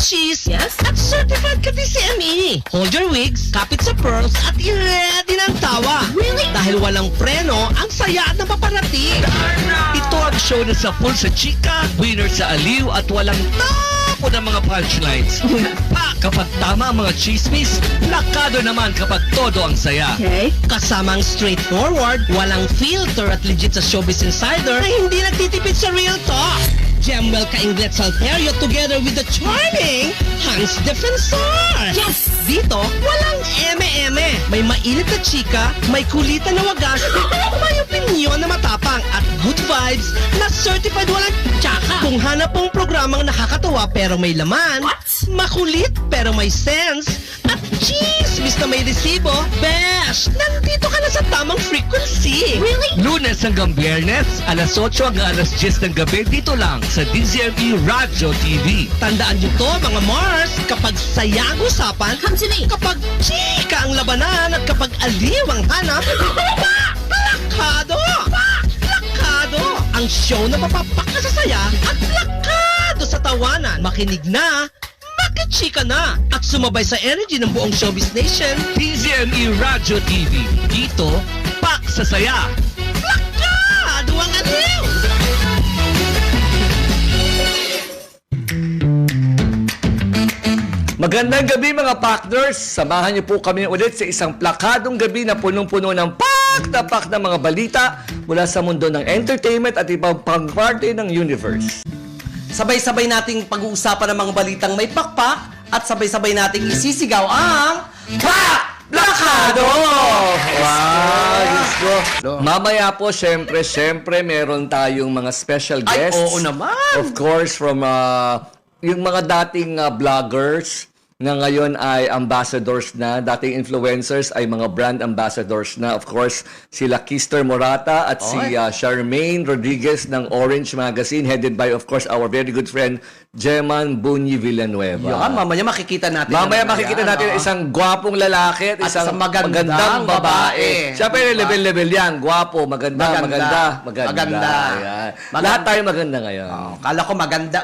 Beshies! Yes? At certified ka DCME. Hold your wigs, kapit sa pearls, at i-ready ng tawa. Really? Dahil walang preno, ang saya at napaparating. Ito ang show na sa full sa chika, winner sa aliw at walang tapo ng mga punchlines. Pa kapag tama ang mga chismis, lakado naman kapag todo ang saya. Okay. Kasamang straightforward, walang filter at legit sa Showbiz Insider na hindi nagtitipid sa real talk. Jemwell Kainglet Salterio together with the charming Hans Defensor. Yes! Dito, walang eme-eme. May mainit na chika, may kulitan na wagas, may opinyon na matapang at good vibes na certified walang tsaka. Kung hanap pong programang nakakatawa pero may laman, What? makulit pero may sense, at chismis na may resibo, besh, nandito ka na sa tamang frequency. Really? Lunes hanggang Biyernes, alas 8 hanggang alas 10 ng gabi, dito lang sa DZME Radio TV. Tandaan nyo to, mga Mars, kapag saya ang usapan, Come to me. kapag chika ang labanan, at kapag aliw ang hanap, lakado! Lakado! Ang show na mapapak ka sa saya at lakado sa tawanan. Makinig na, makichika na, at sumabay sa energy ng buong Showbiz Nation. DZME Radio TV. Dito, pak sa saya. Lakado ang aliw! Magandang gabi mga partners! Samahan niyo po kami ulit sa isang plakadong gabi na punong-puno ng pak na pak na mga balita mula sa mundo ng entertainment at ibang pang-parte ng universe. Sabay-sabay nating pag-uusapan ng mga balitang may pakpak at sabay-sabay nating isisigaw ang Pak! Plakado! Wow! Diyos ko. Mamaya po, syempre, meron tayong mga special Ay, guests. oo naman! Of course, from yung mga dating vloggers na ngayon ay ambassadors na, dating influencers ay mga brand ambassadors na. Of course, sila Kister Morata at si Charmaine Rodriguez ng Orange Magazine, headed by, of course, our very good friend, Jeman Bunyi Villanueva. Yan, mamaya makikita natin. Mamaya yan, makikita natin oo. isang gwapong lalaki at isang isang magandang babae. Siyempre, level-level yan. Gwapo, maganda. Maganda. Ayan. Lahat tayo maganda ngayon. Oh, kala ko maganda.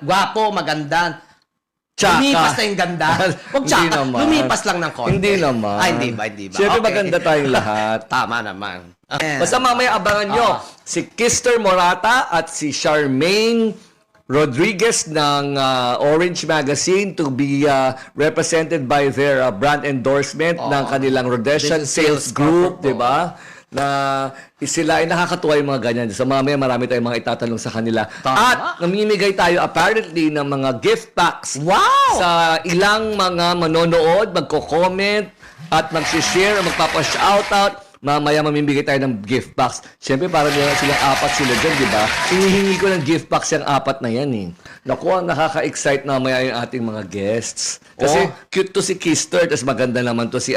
Gwapo, maganda. Tsaka. Lumipas na yung ganda. Huwag Hindi tsaka. naman. Lumipas lang ng konti. Hindi naman. Ay, hindi ba? Siyempre, Okay. maganda tayong lahat. Tama naman. Basta mamaya abangan nyo si Kister Morata at si Charmaine Rodriguez ng Orange Magazine to be represented by their brand endorsement ng kanilang Rhodesian Business Sales Sales Group, Group, di ba? Na sila ay nakakatuwa yung mga ganyan. So mamaya marami tayong mga itatanong sa kanila. Tama. At namimigay tayo apparently ng mga gift packs Wow! sa ilang mga manonood, magko-comment at mag-share o magpapa-shoutout. Mamaya mamimigay tayo ng gift packs. Siyempre, para meron silang apat sila dyan, di ba? Hinihingi ko ng gift packs yung apat na yan eh. Naku, nakaka-excite mamaya yung ating mga guests. Kasi cute to si Kister, tapos maganda naman to si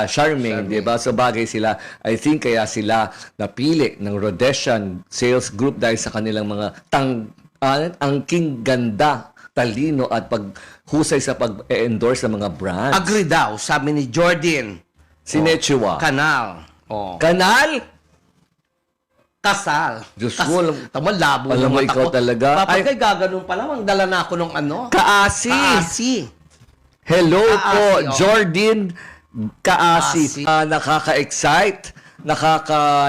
Charmaine, di ba? So bagay sila. I think kaya sila napili ng Rhodesian Sales Group dahil sa kanilang mga angking ganda, talino at paghusay sa pag-endorse ng mga brands. Agree daw, sabi ni Jordan. Sinechua. Kanal. Oh. Kanal? Kasal. Diyos ko, Tama, labo alam mo, naman ikaw ako. talaga. Papagay, Ay. gaganon pa lang. Ang dala na ako nung ano. Kaasi. Kaasi. Hello Kaasi, po, oh. Jordan Kaasi. Kaasi. Nakaka-excite,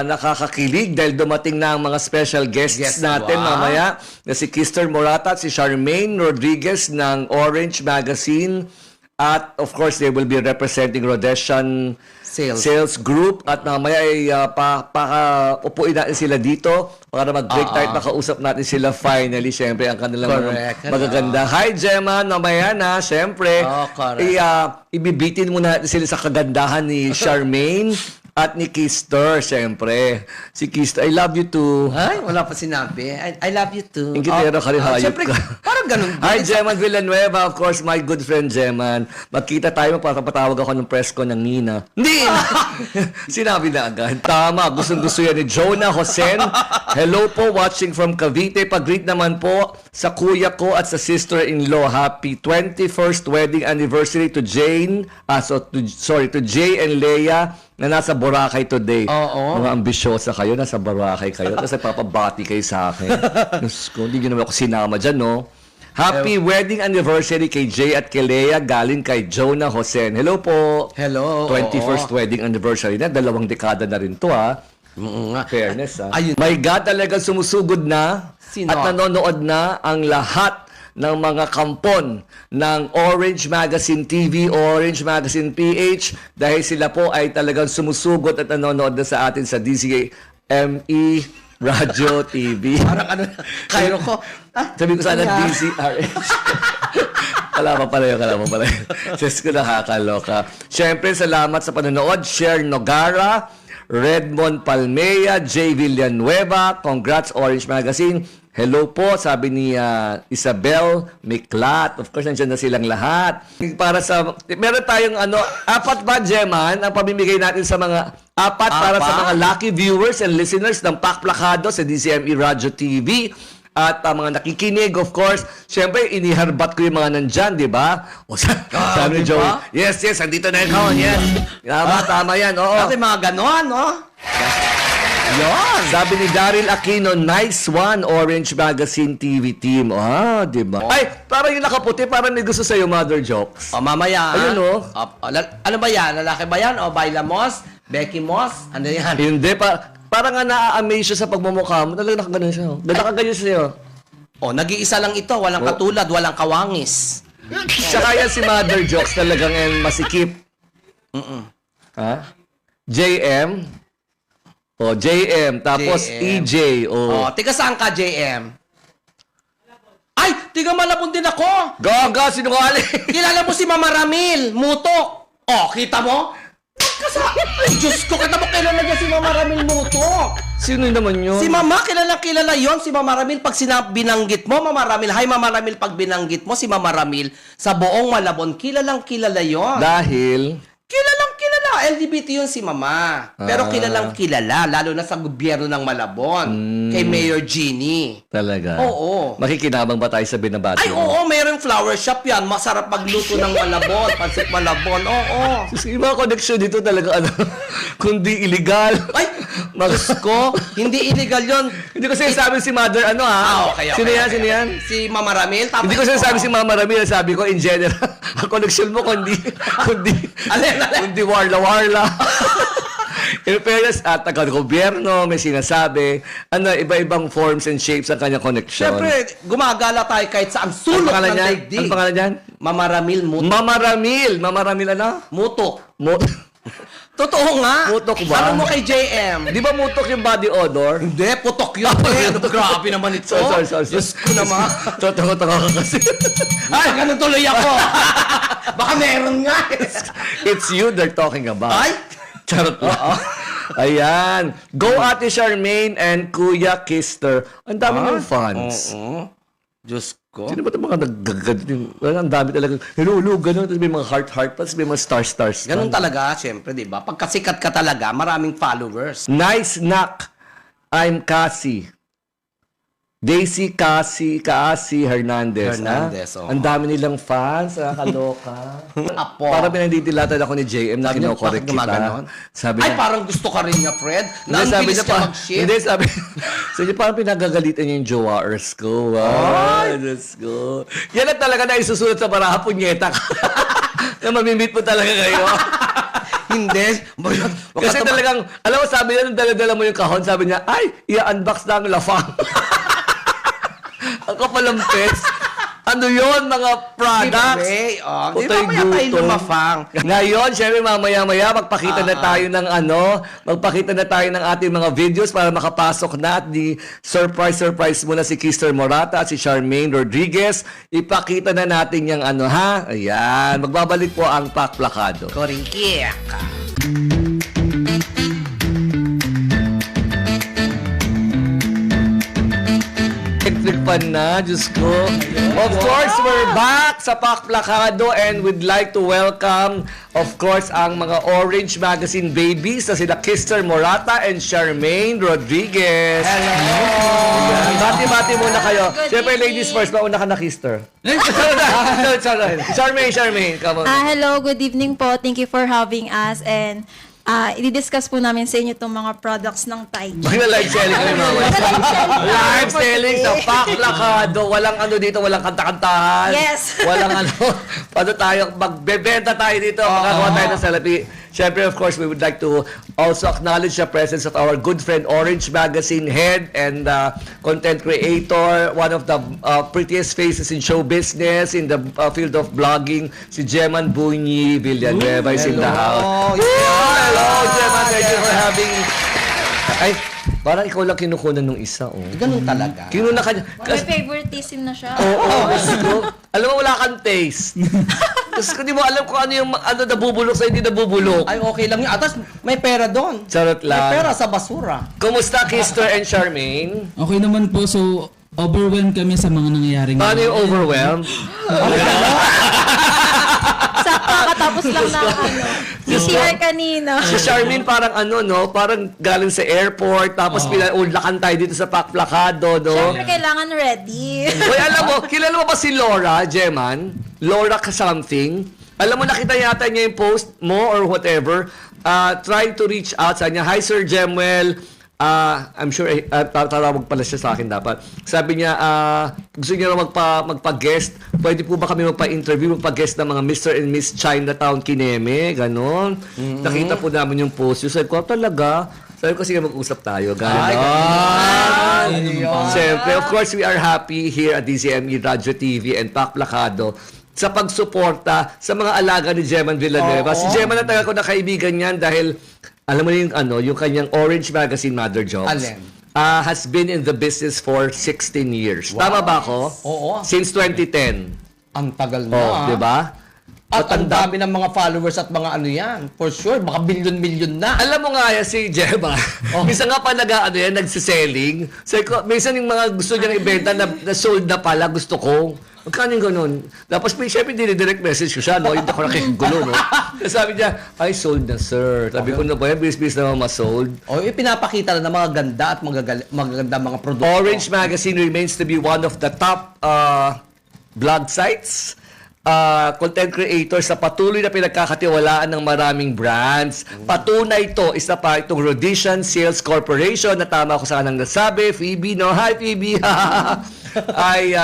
nakakakilig dahil dumating na ang mga special guests Yes, natin wow. mamaya na si Kister Morata at si Charmaine Rodriguez ng Orange Magazine. At of course, they will be representing Rhodesian Sales Group. At mamaya ay upuin natin sila dito para mag-break tayo at makausap natin sila finally. Siyempre, ang kanilang Correct. mga magaganda. Hi, Gemma! Mamaya na, siyempre. Correct. Ibibitin muna natin sila sa kagandahan ni Charmaine at ni Kister, siyempre. Si Kister, I love you too. Ay, wala pa sinabi. I love you too. Ingitero ka rin, hayop Siyempre, ka. parang ganun. Hi, Jeman Villanueva. Of course, my good friend, Jeman. Magkita tayo, magpapatawag ako ng press ko ng Nina. Hindi! Sinabi na agad. Tama, gustong-gusto yan ni Jonah Hosen. Hello po, watching from Cavite. Pag-greet naman po sa kuya ko at sa sister-in-law. Happy 21st wedding anniversary to Jane. To Jay and Leia na nasa Boracay today. Oo. Mga ambisyosa kayo, nasa Boracay kayo. Tapos nagpapabati kayo sa akin. Diyos ko, hindi nyo naman ako sinama dyan, no? Happy wedding anniversary kay Jay at kay Lea galing kay Jonah Hosen. Hello po. Hello. 21st wedding anniversary na. 2 dekada na rin to, ha. nga. Fairness, ha. Ayun. My God, talagang sumusugod na Sino? at nanonood na ang lahat ng mga kampon ng Orange Magazine TV, Orange Magazine PH dahil sila po ay talagang sumusugot at nanonood na sa atin sa DCME Radio TV. Parang ano, kayo ko. Sabi ko sana Yeah. DCRH. Kala pala yun. Diyos ko, nakakaloka. Siyempre, salamat sa panonood. Cher Nogara, Redmond Palmea, J. Villanueva. Congrats, Orange Magazine. Hello po, sabi ni Isabel Miklat. Of course, nandiyan na silang lahat. Para sa, meron tayong 4 ba, Jeman, ang pamimigay natin sa mga 4 para sa mga lucky viewers and listeners ng Pakplakado sa DCME Radio TV. At mga nakikinig, of course, syempre, iniharbat ko yung mga nandyan, di ba? O, sabi ni di Joey, ba? yes, andito na yun, yes. Tama yan, oo. Kasi mga ganon, no? Yon. Sabi ni Daryl Aquino, nice one, Orange Magazine TV team. Di ba? Ay, parang yung nakaputi, parang may gusto sa'yo, Mother Jokes. O, mamaya. Ayun, oh. Ano ba yan? Lalaki ba yan? O, Baila Moss? Becky Moss? Ano yan? Hindi, parang nga na-amaze siya sa pagmumukha mo. Talagang nakaganon siya. Ganda ka ganyan sa'yo. O, nag-iisa lang ito. Walang katulad, walang kawangis. Tsaka yan si Mother Jokes, talagang yan masikip. Ha? JM. O, JM. Tapos JM. EJ. O, tiga saan ka, JM? Ay, tiga Malabon din ako. Gaga, sinungaling. Kilala mo si Mama Ramil, Mutok. O, kita mo? Ay, Diyos ko, kita mo kilala niya si Mama Ramil Mutok. Sino naman yun? Si Mama, kilala yon. Si Mama Ramil, pag binanggit mo, Mama Ramil, hi Mama Ramil, pag binanggit mo si Mama Ramil, sa buong Malabon, kilala yon. Dahil, Kilala. LGBT yun si Mama. Pero kilala, lalo na sa gobyerno ng Malabon. Kay Mayor Jeannie. talaga. Oo. Makikinabang ba tayo sa binabati Ay, mo? oo, mayroong flower shop yan. Masarap magluto ng Malabon, pansit Malabon. Oo. Yung mga connection dito talaga, kundi illegal. Ay, Diyos ko, hindi illegal yun. Hindi ko sinasabi si Mother, Okay. Sino yan? Si Mama Ramil. Tapos, Hindi ko sinasabi si Mama Ramil, sabi ko in general, ang connection mo kundi Alin. warla-warla. In fairness, at taga-gobyerno, may sinasabi, iba-ibang forms and shapes ang kanyang connection. Siyempre, gumagala tayo kahit sa ang Ano sulok pangalan ng niyan? daigdig. Ano pangalan niyan? Mama Ramil Mutok. Mama Ramil ano? Mutok. Totoo nga. Mutok ba? Ano mo kay JM? Di ba mutok yung body odor? Hindi, putok yun. Ano ba, grabe naman ito. Sorry. Diyos ko naman. Totoo ka kasi. Ay, ganun tuloy ako. Baka meron nga. It's you they're talking about. Ay! Charot lang. Ayan. Go Ate Charmaine and Kuya Kister. Ang dami ng fans. Oo. Diyos ko. Sino ba itong mga naggagadin? Ang dami talaga. Hello, gano'n. Tapos may mga heart, tapos may mga stars. Ganun talaga, siyempre, di ba? Pagkasikat ka talaga, maraming followers. Nice knock. I'm Cassie. Daisy Kaasi Hernandez. Hernandez, oo. Ang dami nilang fans. Nakakaloka. Apo. Para pinagdidilatan ako ni JM na Sabi niya, kinokorek bakit kita. gumaganon? Sabi Ay, niya, parang gusto ka rin niya, Fred. Hindi, sabi niya ka pa, mag-ship. hindi, sabi niya, parang pinagagalitan niya yung jowaers ko. Wow, let's go. Yan ang talaga na isusulat sa baraha, punyeta ka. na mamimit mo talaga kayo. Hindi. Kasi talagang, alam mo, sabi niya, nung dala-dala mo yung kahon, sabi niya, ay, i-unbox na ang lafang. Ang kapalampes. Ano yon mga products? Giveaway. Oh, di Putay ba kaya tayo gutom. lumafang? Ngayon, syempre mamaya-maya magpakita na tayo ng magpakita na tayo ng ating mga videos para makapasok na at di surprise muna si Kister Morata at si Charmaine Rodriguez. Ipakita na natin yung Ayan, magbabalik po ang Pakplakado. Korinkiyak. Electric fan na, Diyos ko. Of course, we're back sa Pakplakado and we'd like to welcome, of course, ang mga Orange Magazine babies na sila Kister Morata and Charmaine Rodriguez. Hello! Ayan, bati-bati muna kayo. Good Siyempre, evening. ladies first, mauna ka na, Kister. Charmaine, come on. Hello, good evening po. Thank you for having us and i-discuss po namin sa inyo itong mga products ng Taiji. Live selling kami mamaya. Live selling sa Paklakado. Walang ano dito, walang kanta-kantahan. Yes. Walang ano. Paano tayo, magbebenta tayo dito, magkakawa tayo ng salapi. Siyempre, of course, we would like to also acknowledge the presence of our good friend Orange Magazine head and content creator, one of the prettiest faces in show business, in the field of blogging, si Jeman Bunyi Villanueva is in the house. Hello, Jeman. Thank you for having... Ay, parang ikaw lang kinukunan nung isa, oh. Ganun talaga. Kinuna ka niya. May favoritism na siya. Oo, gusto. Alam mo, wala kang taste. Tapos hindi mo alam kung ano yung nabubulok sa hindi nabubulok. Ay, okay lang yun. Atas, may pera doon. Charot lang. May pera sa basura. Kumusta, Kister and Charmaine? Okay naman po, so overwhelmed kami sa mga nangyayaring Paano yung overwhelmed? Sakto, katapos lang ng PCR kanina. Si Charmaine parang parang galing sa airport, tapos pinulakan tayo dito sa Paklakado, no? Siyempre, kailangan ready. Uy, alam mo, kilala mo ba si Laura, Jeman? Laura ka something? Alam mo, nakita yata niya yung post mo or whatever, trying to reach out sa kanya. Hi, Sir Jemuel. I'm sure, tatawag pala siya sa akin dapat. Sabi niya, gusto niya na magpa-guest. Pwede po ba kami magpa-interview, magpa-guest ng mga Mr. and Miss Chinatown Kineme? Ganon. Nakita po namin yung post. Sabi ko, talaga? Sabi ko, sige, mag-usap tayo. Ganon. Siyempre, of course, we are happy here at DZME Radio TV and Paklakado sa pagsuporta sa mga alaga ni Jeman Villanueva. Si Jeman na tagal ko na kaibigan niyan dahil alam mo yung yung kanyang Orange Magazine Mother Jobs. Alin? Has been in the business for 16 years. Tama ba ako? Oo. Since 2010. Ang tagal na. Oh, 'di ba? At ang dami ng mga followers at mga ano yan. For sure, baka bilyon-milyon na. Alam mo nga yan, si Gemma, minsan nga pa nagsiselling. Sabi ko, minsan yung mga gusto niyang ibenta na sold na pala, gusto ko. Magkano yung ganun? Tapos siyempre dinidirect message ko siya, no? Hindi ako nakikigulo, no? Sabi niya, ay, sold na, sir. Sabi ko na ba yan, bis-bis naman ma-sold. O, pinapakita na ng mga ganda at magaganda mga produkto. Orange Magazine remains to be one of the top blog sites, content creators sa patuloy na pinagkakatiwalaan ng maraming brands. Patunay ito, isa pa itong Rhodesian Sales Corporation na tama ko sa kanang nasabi, Phoebe, no? Hi, Phoebe! Ay,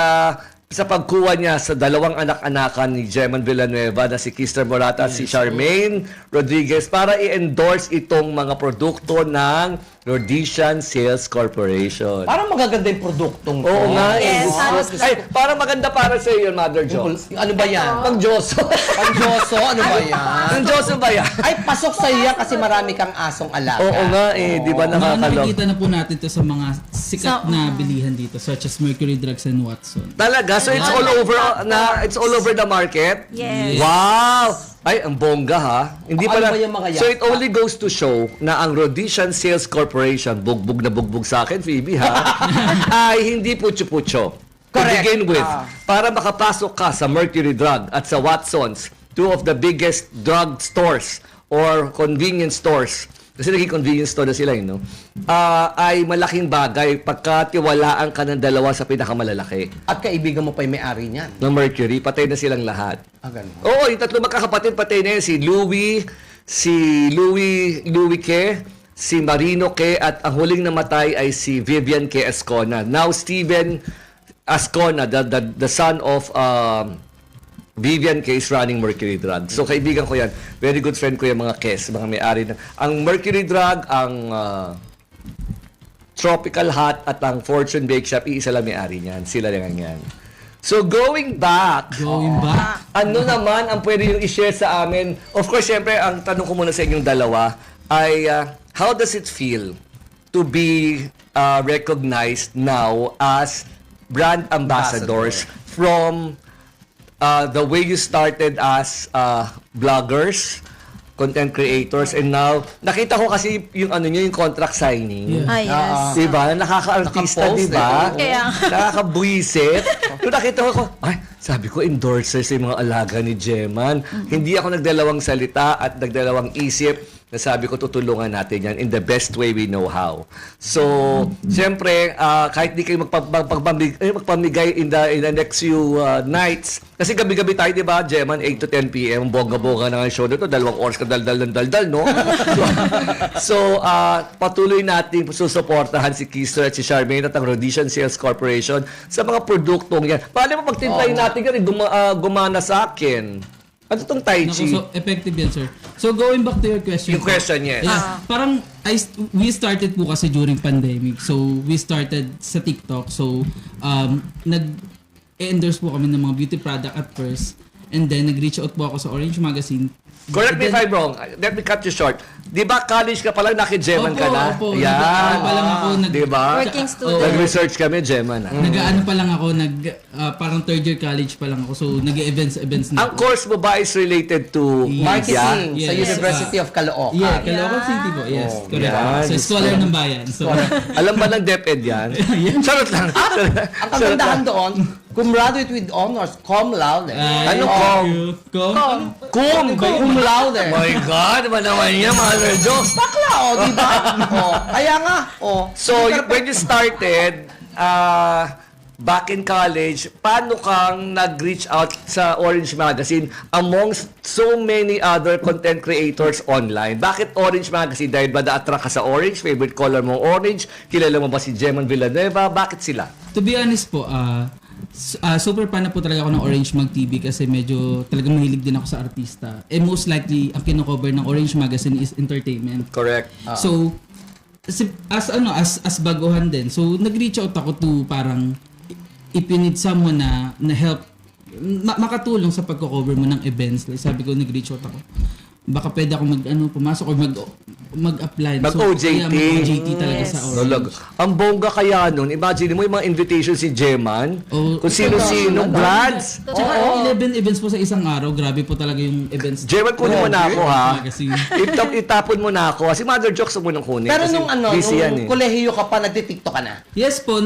sa pagkuha niya sa dalawang anak-anakan ni Jeman Villanueva na si Kister Morata at si Charmaine Rodriguez para i-endorse itong mga produkto ng Rhodesian Sales Corporation. Parang magaganda yung produktong to. Oo nga. Yes, Ay, parang maganda para sa iyo, Mother Jones. Ano ba yan? Pang Joso. Ang Joso, ano ba yan? Ang Joso ba yan? Ay, pasok sa iya kasi marami kang asong alaga. Oo nga di ba nakakalog? Nakikita na po natin to sa mga sikat na bilihan dito, such as Mercury Drugs and Watson. Talaga? So it's all over it's all over the market? Yes. Wow! Ay, ang bongga ha. Hindi Ano pala. ba yung mga yan? So it only goes to show na ang Rhodesian Sales Corporation, bugbog na bugbog sa akin, Phoebe ha, ay hindi putyo-putyo. To Correct. begin with, para makapasok ka sa Mercury Drug at sa Watsons, two of the biggest drug stores or convenience stores, kasi naging convenience store na sila, no? Ay malaking bagay pagkatiwalaan ka ng dalawa sa pinakamalalaki. At kaibigan mo pa yung may-ari niyan. Ng Mercury, patay na silang lahat. Ganun. Oo, yung tatlo magkakapatid patay na yun. Si Louie Ke, si Marino Ke, at ang huling namatay ay si Vivian Ke Ascona. Now, Steven Ascona, the son of Vivian Ke is running Mercury Drug. So, kaibigan ko yan. Very good friend ko yung mga Kes, mga may-ari. Ang Mercury Drug, ang Tropical Hot, at ang Fortune Bake Shop, iisa lang may-ari niyan. Sila lang yan. So, going back, ano naman ang pwede yung i-share sa amin? Of course, syempre, ang tanong ko muna sa inyong dalawa ay, how does it feel to be recognized now as brand ambassadors from the way you started as bloggers, content creators, and now, nakita ko kasi yung yung contract signing. Yeah. Yes. Diba? Nakaka-artista, Nakapost, diba? Kaya Nakaka-buisit. Nung nakita ko, sabi ko, endorsers yung mga alaga ni Jeman. Hindi ako nagdalawang salita at nagdalawang isip Nasabi ko, tutulungan natin yan in the best way we know how. So, siyempre, kahit di kayo magpamigay in the next few nights, kasi gabi-gabi tayo, di ba, Jeman, 8 to 10 p.m., bongga-bongga na ang show nito, 2 oras ka dal-dal, no? So, patuloy natin susuportahan si Kister at si Charmaine at ang Rhodesian Sales Corporation sa mga produktong yan. Paano mo pagtimplahin natin yan, gumana sa akin? Ano itong Tai Naku, Chi? so effective yan, sir. So going back to your question. Yung question, yes. Yeah, parang we started po kasi during pandemic. So we started sa TikTok. So nag-endorse po kami ng mga beauty product at first. And then nag-reach out po ako sa Orange Magazine. Correct me if I'm wrong. Let me cut you short. Di ba college ka pa lang, naki-Geman ka na? Opo. Yan. Nag-ano pa lang ako, Di ba? Working student. Nag-research kami, Geman. Nag-ano pa lang ako, parang third year college pa lang ako. So nag-events na Ang course mo ba is related to Marketing Yes. sa University of Caloocan. Yeah, Caloocan City po. Yes, correct. yan. So scholar ng bayan. So Alam ba ng DepEd yan? Charot lang. Ang kagandahan doon, gumraduate with honors, cum laude. Ano Kom? Cum laude. My God, ba naman yan, mga jokes? Bakla, di ba? Kaya nga, So, when you started, back in college, paano kang nag-reach out sa Orange Magazine amongst so many other content creators online? Bakit Orange Magazine? Dahil ba na-attract ka sa Orange? Favorite color mo orange? Kilala mo ba si Jeman Villanueva? Bakit sila? To be honest po, super fan na po talaga ako ng Orange Mag TV kasi medyo talagang mahilig din ako sa artista. And most likely, ang kino-cover ng Orange Magazine is entertainment. Correct. So, as baguhan din. So, nag-reach out ako to parang if you need someone na help makatulong sa pagko-cover mo ng events. Like, sabi ko, nag-reach out ako. Baka pwede ako pumasok or mag-apply. Mag-OJT. Mag-OJT talaga sa Orange. Talaga. Ang bongga kaya nun, imagine mo yung mga invitation si Jeman, Oh, kung sino-sino, brands. Tsaka 11 events po sa isang araw. Grabe po talaga yung events. Jeman, kunin mo na ako, ha? Magazine. Itapon mo na ako. Si Mother Jokes mo nang kunin. Pero kasi nung busy yan, nung kolehiyo ka pa, nagtitiktok ka na. Yes po,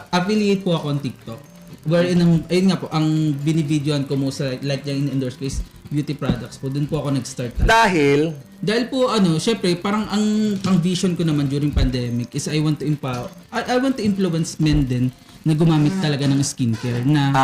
affiliate po ako on TikTok. Wherein, ayun nga po, ang binivideoan ko mo sa like yung in-endorse ko is beauty products po. Doon po ako nag-start. Dahil, Dahil po syempre parang ang vision ko naman during pandemic is I want to empower, I want to influence men din na gumamit talaga ng skincare na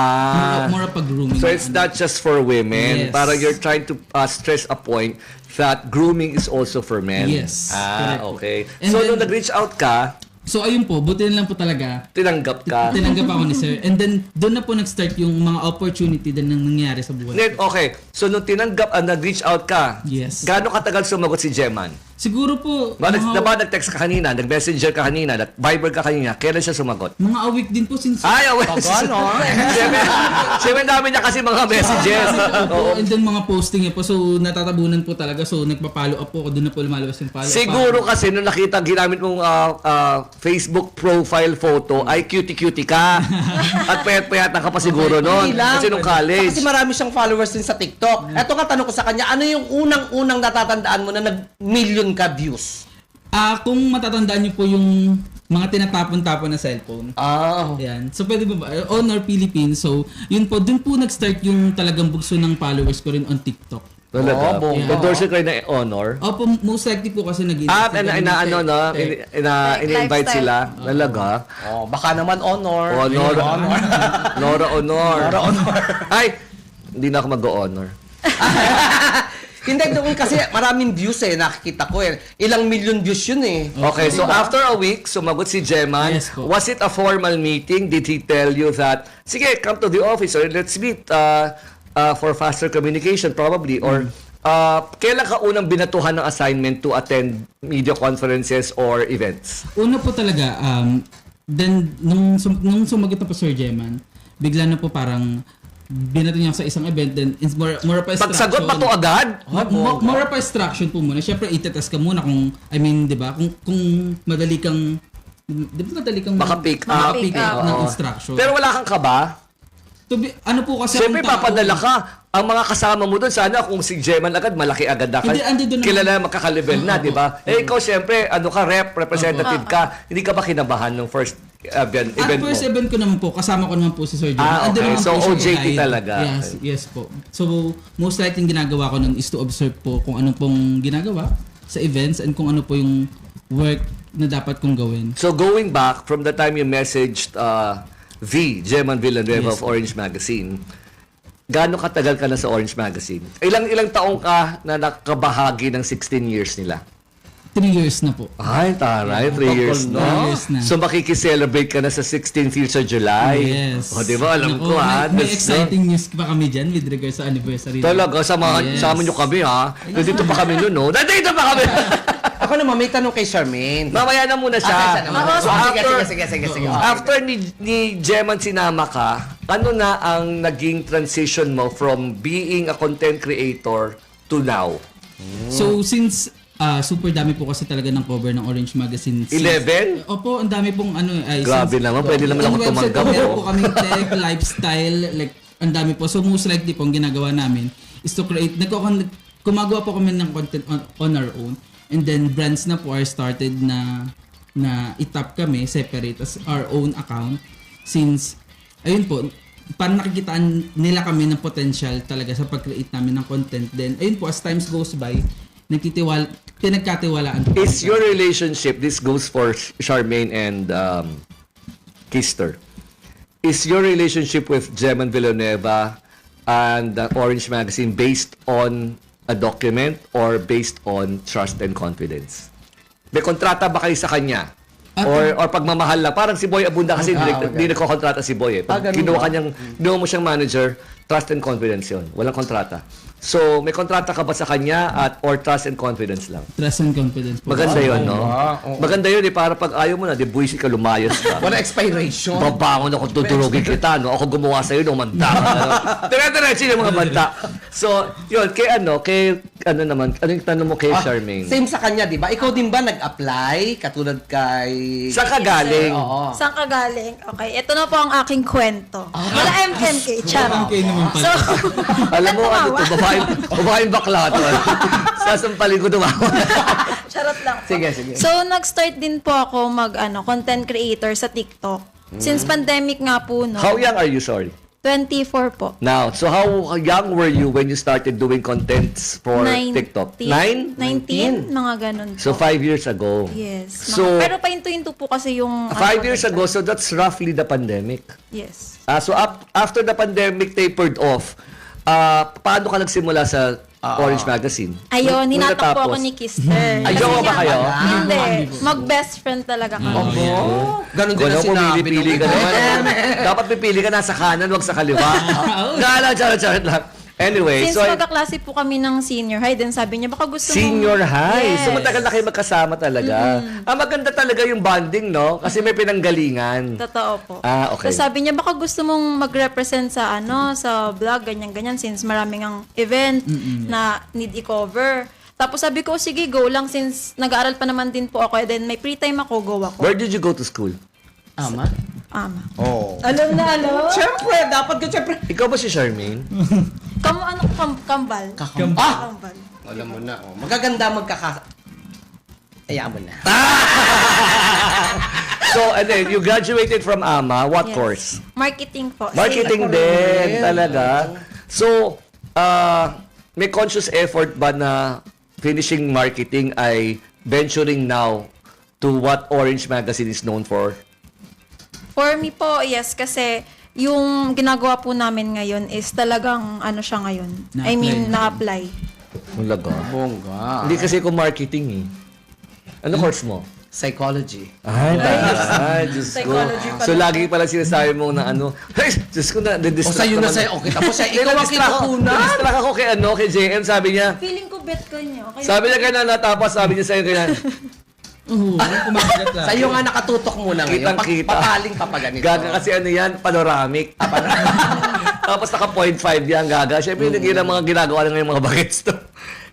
more pag grooming. so it's not just for women. Yes. Para you're trying to stress a point that grooming is also for men. Yes, correct po. Okay. And So, then- nung nag-reach out ka, So ayun po, buti na lang po talaga tinanggap ka. tinanggap ako ni sir. And then doon na po nag-start yung mga opportunity din na nangyari sa buhay. Then, okay. So, nung tinanggap, nag-reach out ka, Yes. gaano katagal sumagot si Jeman? Siguro po Nag-text ka kanina, nag-messenger ka kanina, nag-viber ka kanina, kailan siya sumagot? mga a week din po since Ay, well, Siyempre, dami niya kasi mga messages. Opo, and then mga posting niya po. So, natatabunan po talaga. So, nagpa-follow up po ako. Doon na po lumalabas yung follow up. Siguro kasi nung nakita ginamit mong Facebook profile photo ay cutie-cutie ka. At payat-payatan ka pa siguro noon. Hindi lang. Kasi nung college. Kasi marami siyang followers din sa TikTok. Eto nga, tanong ko sa kanya, ano yung unang-unang natatandaan mo na nag-million ka views? Kung matatandaan niyo po yung mga tinatapon-tapon na cellphone. Ayan. So, pwede ba ba? Honor Philippines. So, yun po. Doon po nag-start yung talagang bugso ng followers ko rin on TikTok. Talaga. bongga. Endorser kayo na honor. Opo, most likely po kasi nag-invite. Ina-invite sila. Talaga. Baka naman honor. Honor. Nora Honor. Ay, hindi na ako mag-honor. Hindi, doon kasi maraming views nakikita ko Ilang million views yun Okay, so after a week, sumagot si Jeman. Yes po. Was it a formal meeting? Did he tell you that, sige, come to the office or let's meet for faster communication probably? Or kailan ka unang binatuhan ng assignment to attend media conferences or events? Una po talaga, then, nung sumagot na po Sir Jeman, bigla na po parang binato niya ako sa isang event, then more pa instruction. Pagsagot pa to agad? More pa instruction po muna. Siyempre, itetest ka muna kung, di ba, kung madali kang, Maka-pick up. maka-pick up ng Oo. instruction. Pero wala kang kaba? Ano po kasi Siyempre, ang tao- papadala ka. Ang mga kasama mo doon, sana kung si Jeman agad, malaki agad na. Hindi, ando doon Kilala na makaka-level na, di ba? Eh, ikaw siyempre, ikaw representative ka. Hindi ka ba kinabahan nung first At event first mo? event ko naman po, kasama ko naman po si Sir John. Ah, Andun okay. naman So, po siya OJT guide. talaga. Yes po. So, most likely yung ginagawa ko nun is to observe po kung ano pong ginagawa sa events and kung ano po yung work na dapat kong gawin. So going back from the time you messaged Gemman Villanueva Yes. of Orange Magazine, gaano katagal ka na sa Orange Magazine? Ilang taong ka na nakabahagi ng 16 years nila? 3 years na po. Ay, taray, 3 years, no? 3 years na. So makikiselebrate ka na sa 16th year sa July. Yes. O, di ba? Alam Naku, ko, ha? May That's, exciting news pa kami dyan with regards sa anniversary. Talaga, sama Yes. nyo kami, ha? Nandito pa kami nun, no? Nandito pa kami! Ako naman, may tanong kay Charmaine. Mamaya na muna siya. So, Sige. After ni Gemman sinama ka, ano na ang naging transition mo from being a content creator to now? So, since super dami po kasi talaga ng cover ng Orange Magazine. 11? Opo, ang dami pong ano. Grabe naman, pwede naman ako tumanggap. Meron po kaming tech, lifestyle, like, ang dami po. So, most likely po, ang ginagawa namin is to create, gumagawa po kami ng content on our own. And then, brands na po are started na itap kami, separate as our own account. Since, ayun po, parang nakikitaan nila kami ng potential talaga sa pag-create namin ng content. Then, ayun po, as times goes by, pinagkatiwalaan po. Is your relationship, this goes for Charmaine and Kister, is your relationship with Gemman Villanueva and Orange Magazine based on a document or based on trust and confidence? May kontrata ba kayo sa kanya? Or pagmamahal lang. Parang si Boy Abunda kasi hindi nagkokontrata si Boy eh. Pag kinuha mo siyang manager, trust and confidence yun. Walang kontrata. So, may kontrata ka ba sa kanya or trust and confidence lang? Trust and confidence po. Maganda yun, no? Maganda yun eh, para pag ayaw mo na, di buwisi ka, lumayas ka. Wala expiration. Babangon ako, tutulogin kita, no? Ako gumawa sa'yo nung manda ka, no? Dire-diretso yung mga banta. So, yun, kay naman, ano yung tanong mo kay Charmaine? Same sa kanya, di ba? Ikaw din ba nag-apply? Katulad kay... Saan ka galing? Oo. Saan ka galing? Okay, ito na po ang aking kwento. Wala MNK, charot. Okay naman pala. So, Alam mo, ano to, babaeng bakla to. Sasampalin ko tumawa. charot lang po. Sige. So, nag-start din po ako content creator sa TikTok. Since pandemic nga po, no? How young are you, sorry? 24 po. Now, so how young were you when you started doing contents for TikTok? 19? Mga ganun po. So 5 years ago. Yes. So, Pero pahinto-hinto po kasi yung... 5 years ago, so that's roughly the pandemic. Yes. So after the pandemic tapered off, paano ka nagsimula sa Orange Magazine? Ayun, Nung hinatak po natapos? ako ni Kister. Ayaw Kasi ba kayo? Hindi. Mag-best friend talaga kami. Ganun din Kung ang sinabi. pumili ka naman. Dapat pipili ka nasa kanan, wag sa kaliwa. Charot lang. Anyway, Since so magkaklase po kami ng senior high, then sabi niya, baka gusto mo... senior high. Yes. So matagal na kayo magkasama talaga. Maganda talaga yung bonding, no? Kasi may pinanggalingan. Totoo po. Okay. So sabi niya, baka gusto mong mag-represent sa sa vlog, ganyan-ganyan, since maraming ang event na need i-cover. Tapos sabi ko, sige, go lang, since nag-aaral pa naman din po ako, then may free time ako, go ako. Where did you go to school? Ama? Ama. Oo. Alam na, Siyempre, dapat ka siyempre. Ikaw ba si Charmaine? Kambal. Kambal. Alam mo na. Magaganda Hayaan mo na. So, and then, you graduated from AMA. What Yes. course? Marketing po. Marketing din, talaga. So, may conscious effort ba na finishing marketing ay venturing now to what Orange Magazine is known for? For me po, yes, kasi yung ginagawa po namin ngayon is talagang siya ngayon. I mean, na-apply. Talaga. Bongga. Hindi kasi ko marketing eh. Ano course mo? Psychology. Ay, Diyos ko. Psychology pala. So, lagi pala sinasabi mo na hey, Diyos ko na, O distract sa'yo na naman. sa'yo. Okay, tapos sa'yo. Ikaw ang kinakuna. Distract ako kay JM, sabi niya. Feeling ko bet ko niyo. Sabi niya ganun, natapos, sabi niya sa'yo ganun. Kumakagat lang. Sa'yo nga nakatutok muna ngayon. Kitang-kita. Papaling pa pa ganito. Gaga kasi ano yan, panoramic. Tapos naka 0.5 yan, gaga. Siyempre, hindi na mga ginagawa na ngayon mga bagets to.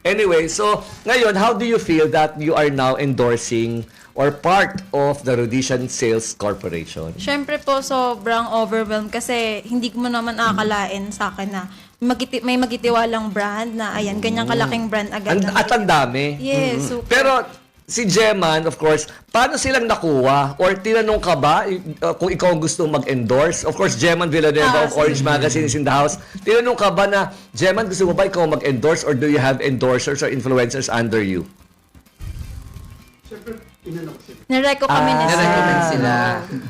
Anyway, so, ngayon, how do you feel that you are now endorsing or part of the Rhodesian Sales Corporation? Siyempre po, sobrang overwhelmed kasi hindi ko mo naman akalain sa akin na may magitiwalang brand na ayan, ganyang kalaking brand agad. At ang dami. Yes. Super. Pero, si Geman, of course, paano silang nakuha? Or tinanong ka ba kung ikaw ang gusto mag-endorse? Of course, Geman Villanueva of Orange Magazine is in the house. Tinanong ka ba na, Geman, gusto mo ba ikaw mag-endorse or do you have endorsers or influencers under you? Nireko kami ni sir. Nirecommend sila.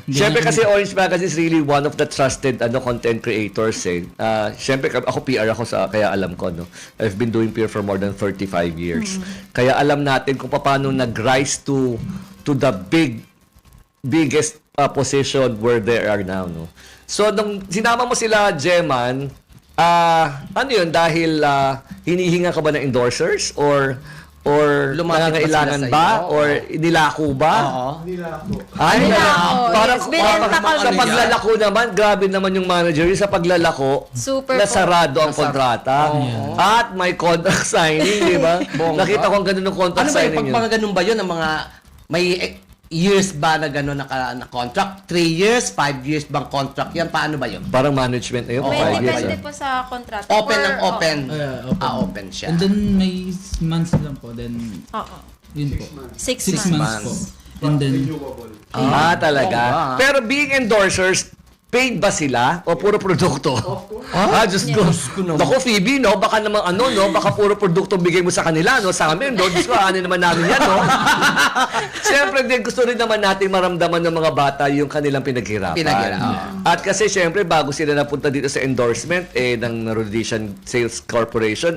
Siyempre kasi Orange Magazine is really one of the trusted content creators eh. Siyempre ako PR ako kaya alam ko no. I've been doing PR for more than 35 years. Kaya alam natin kung paano nag-rise to the biggest position where they are now no. So nung sinama mo sila Geman, ano yun dahil hinihinga ka ba ng endorsers or Lumapit ba nangangailangan sila sa ba? iyo? Or nilako ba? Oo. Ay, Nilako. parang Yes, binenta ko sa lang. paglalako naman, grabe naman yung manager. Yung sa paglalako, Super nasarado ang kontrata. At may contract signing, di ba? Bongga. Nakita ko ang ganun ng contract Ano ba yung signing pag yun. mga ganun ba yun? Ang mga, may years ba na gano'n na contract? 3 years, 5 years bang contract yan? Paano ba yun? Parang management na yun. Oo, May 5 years. depende ah. po sa contract. Open Or- ang open. Open. Open siya. And then may months lang po. Then, Oo. yun po. 6 6 months. months po. And then, Talaga. Oo ba? Pero being endorsers, paid ba sila? O puro produkto? Diyos ko. Naku, Phoebe, no? Baka naman no? Baka puro produkto bigay mo sa kanila, no? Sa amin, no? Diyos ko, ano naman namin yan, no? Siyempre, din gusto rin naman natin maramdaman ng mga bata yung kanilang pinaghirapan. At kasi, siyempre, bago sila napunta dito sa endorsement, ng Rhodesian Sales Corporation,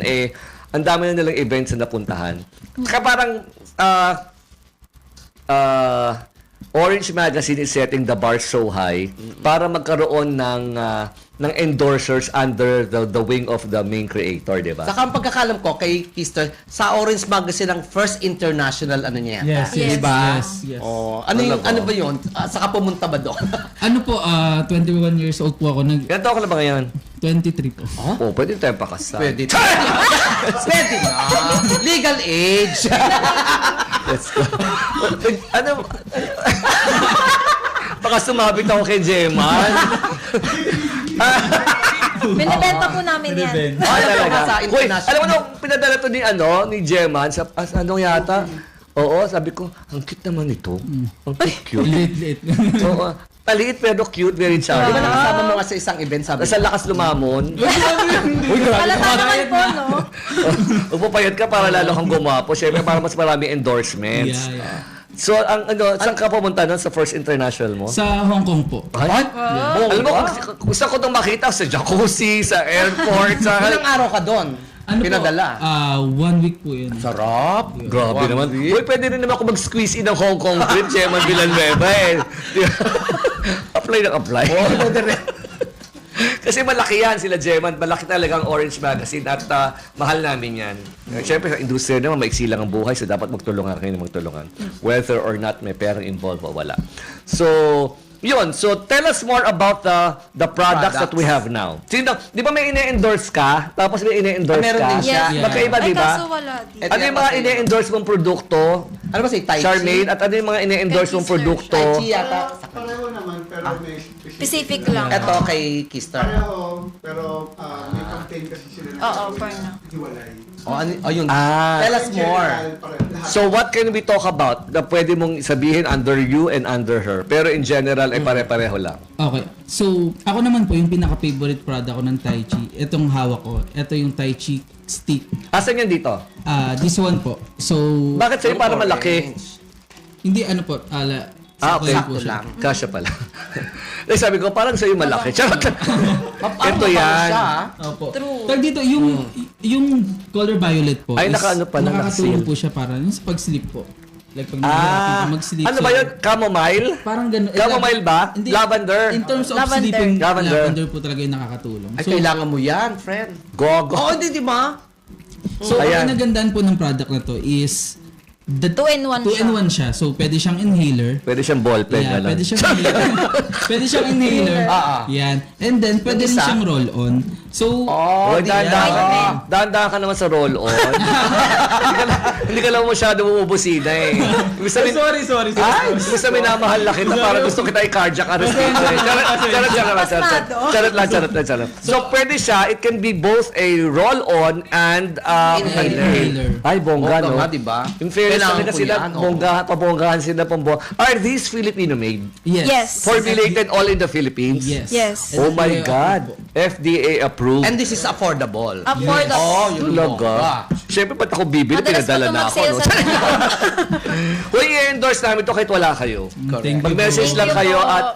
ang dami na nilang events na napuntahan. Kaya parang, Orange Magazine is setting the bar so high para magkaroon ng endorsers under the wing of the main creator, di ba? Saka ang pagkakalam ko kay Kister, sa Orange Magazine ang first international ano niya yata. yes, Yes. Diba? yes. Oh, ano ba yun? Saka pumunta ba doon? Ano po, 21 years old po ako. Ilan taon ka na ba ngayon? 23 po. Oh, pwede tayo pakasal. Pwede. Pwede na. Legal age. Let's go. Ano? Baka sumabit ako kay Geman. Binibenta po namin yan. Talaga. Sa Hoy, international. alam mo nung pinadala to ni Geman sa yata? Oo, sabi ko, ang cute naman ito. Ang cute. Late. Oo. Maliit pero cute, very Di ba charming. nakasama mo nga sa isang event sabi Nasa lakas lumamon. Uy, grabe. Halata naman po, no? Upapayat ka para lalo kang gumapo. Siyempre, para mas maraming endorsements. Yeah. So, saan ka pumunta nun sa first international mo? Sa Hong Kong po. Ay, alam mo, kung saan ko itong makita, sa jacuzzi, sa airport, sa... Ilang araw ka doon? Ano Pinadala? po? 1 week po yun. Sarap. Grabe naman. Uy, pwede rin naman ako mag-squeeze in ng Hong Kong trip, Geman Villanueva eh. Apply ng apply. Kasi malaki yan sila, Geman. Malaki talaga ang Orange Magazine at mahal namin yan. Siyempre, sa industriya naman, maiksi lang ang buhay, so dapat magtulungan kayo na magtulungan. Whether or not may perang involved o wala. So, yun. So, tell us more about the products that we have now. Sino, di ba may ine-endorse ka? Tapos may ine-endorse Meron ka? din siya. Yeah. Magkaiba, Ay, di ba? kaso wala din. Eh, Ano yung mga ine-endorse mong produkto, Ano ba si Tai Chi? Charmaine? At ano yung mga ine-endorse mong Kay produkto? Tai Chi yata. Pareho naman, pero may Specific lang. Ito kay Kister. Pareho, pero may campaign kasi sila na Oo, for now. hiwalay. Yun. Ah. Tell us more. General, pareho. Lahat. So what can we talk about na pwede mong sabihin under you and under her? Pero in general, ay pare-pareho lang. Okay. So, ako naman po, yung pinaka-favorite product ko ng Tai Chi, itong hawak ko. Ito yung Tai Chi stick. Asan yan dito? This one po. So, Bakit sa'yo para malaki? hindi ano po, Okay. sakto Sakto siya. lang. Kasya pala. Like sabi ko, parang sa'yo malaki. Charot. Ito yan. Opo. True. Pag dito, yung color violet po, Ay, is nakaano pala, nakakatulong nakasil. po siya para yung sa pag-sleep po. Like pag nahihirapan ka mag-sleep. Ano ba yun? Chamomile? Parang gano'n. Chamomile ba? Lavender? In terms of Lavender. sleeping, Lavender. lavender po talaga yung nakakatulong. Ay, kailangan mo yan, friend. Gogo. Oo, hindi, di ba? So, Ayan. ang nagandaan po ng product na to is the 2-in-1 siya. 2-in-1 siya. So, pwede siyang inhaler. Pwede siyang ballpen. Yeah, gano'n. pwede siyang inhaler. Pwede siyang inhaler. Yan. And then, pwede rin Isa. siyang roll-on. So, Hoy, dahan-dahan ka. Dahan-dahan ka naman sa roll-on. Hindi ka lang masyado uubusina eh. Ibig sabihin, sorry. ay, gusto may namahal na kita para gusto kita i-cardiac arrest dito eh. Charot lang. So, pwede siya, it can be both a roll-on and Inhaler. Ay, bongga, Oo no? nga, di ba? In fairness, kailangan talaga ko sila, yan, oo. pabonggahan sila Are these Filipino-made? Yes. Formulated all in the Philippines? Yes. Yes. Oh my God. FDA approved. And this is affordable. Affordable. Oh, yun Talaga. Siyempre, ba't ako bibili? Madalas pa Pinadala ito na ako. mag-sale No? sa Uy, i-endorse namin to kahit wala kayo. Thank you Mag-message po. lang Thank you kayo po. at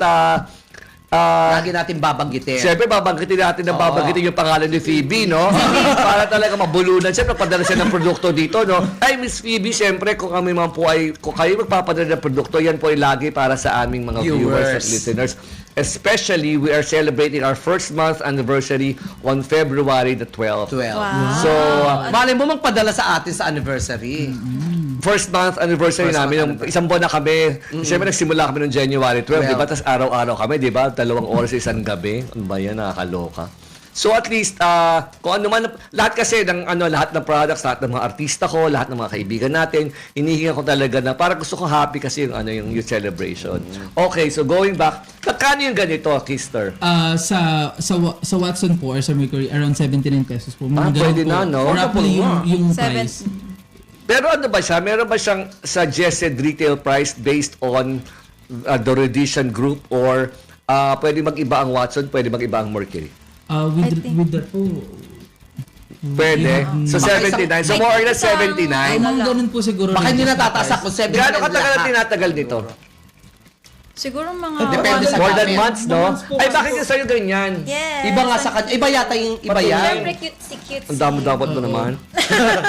Lagi natin babanggitin. siyempre, babanggitin natin na babanggitin yung pangalan ni Phoebe, no? Para talaga mabulunan. Siyempre, padala siya ng produkto dito, no? Ay, Miss Phoebe, siyempre, kung kami man po ay, kung kayo magpapadala ng produkto, yan po ay lagi para sa aming mga viewers at Viewers. listeners. Especially, we are celebrating our first month anniversary on February the 12th. 12. Wow. So, Malay mo magpadala sa atin sa anniversary. first month anniversary First namin, month isang buwan na kami. Siyempre, nagsimula kami noong January 12, di ba? Well. Tapos araw-araw kami, di ba? 2 oras sa isang gabi. Ano ba yan? Nakakaloka. So at least, kung ano man, lahat kasi ng lahat ng products, lahat ng mga artista ko, lahat ng mga kaibigan natin, hinihinga ko talaga na para gusto ko happy kasi yung youth celebration. Okay, so going back, magkano yung ganito, Kister? Sa Watson po or sa Mercury, around 79 pesos po. Mga ganun Pwede po. na, no? Roughly yung Seven. price. Pero ano ba siya? Meron ba siyang suggested retail price based on the Rhodesian group or pwede mag-iba ang Watson, pwede mag-iba ang Mercury? With that po, Pwede. So, 79. So, more or less 79. mga ganun po siguro. Baka hindi natatasak kung 7 Gaano katagal na tinatagal nito? Siguro mga... Depende sa More than gamit. months, no? Ay, bakit yung sa'yo ganyan? Yes. Iba nga sa kanya. Iba yata yung iba yan. Siyempre cute. Ang damo-damot mo naman.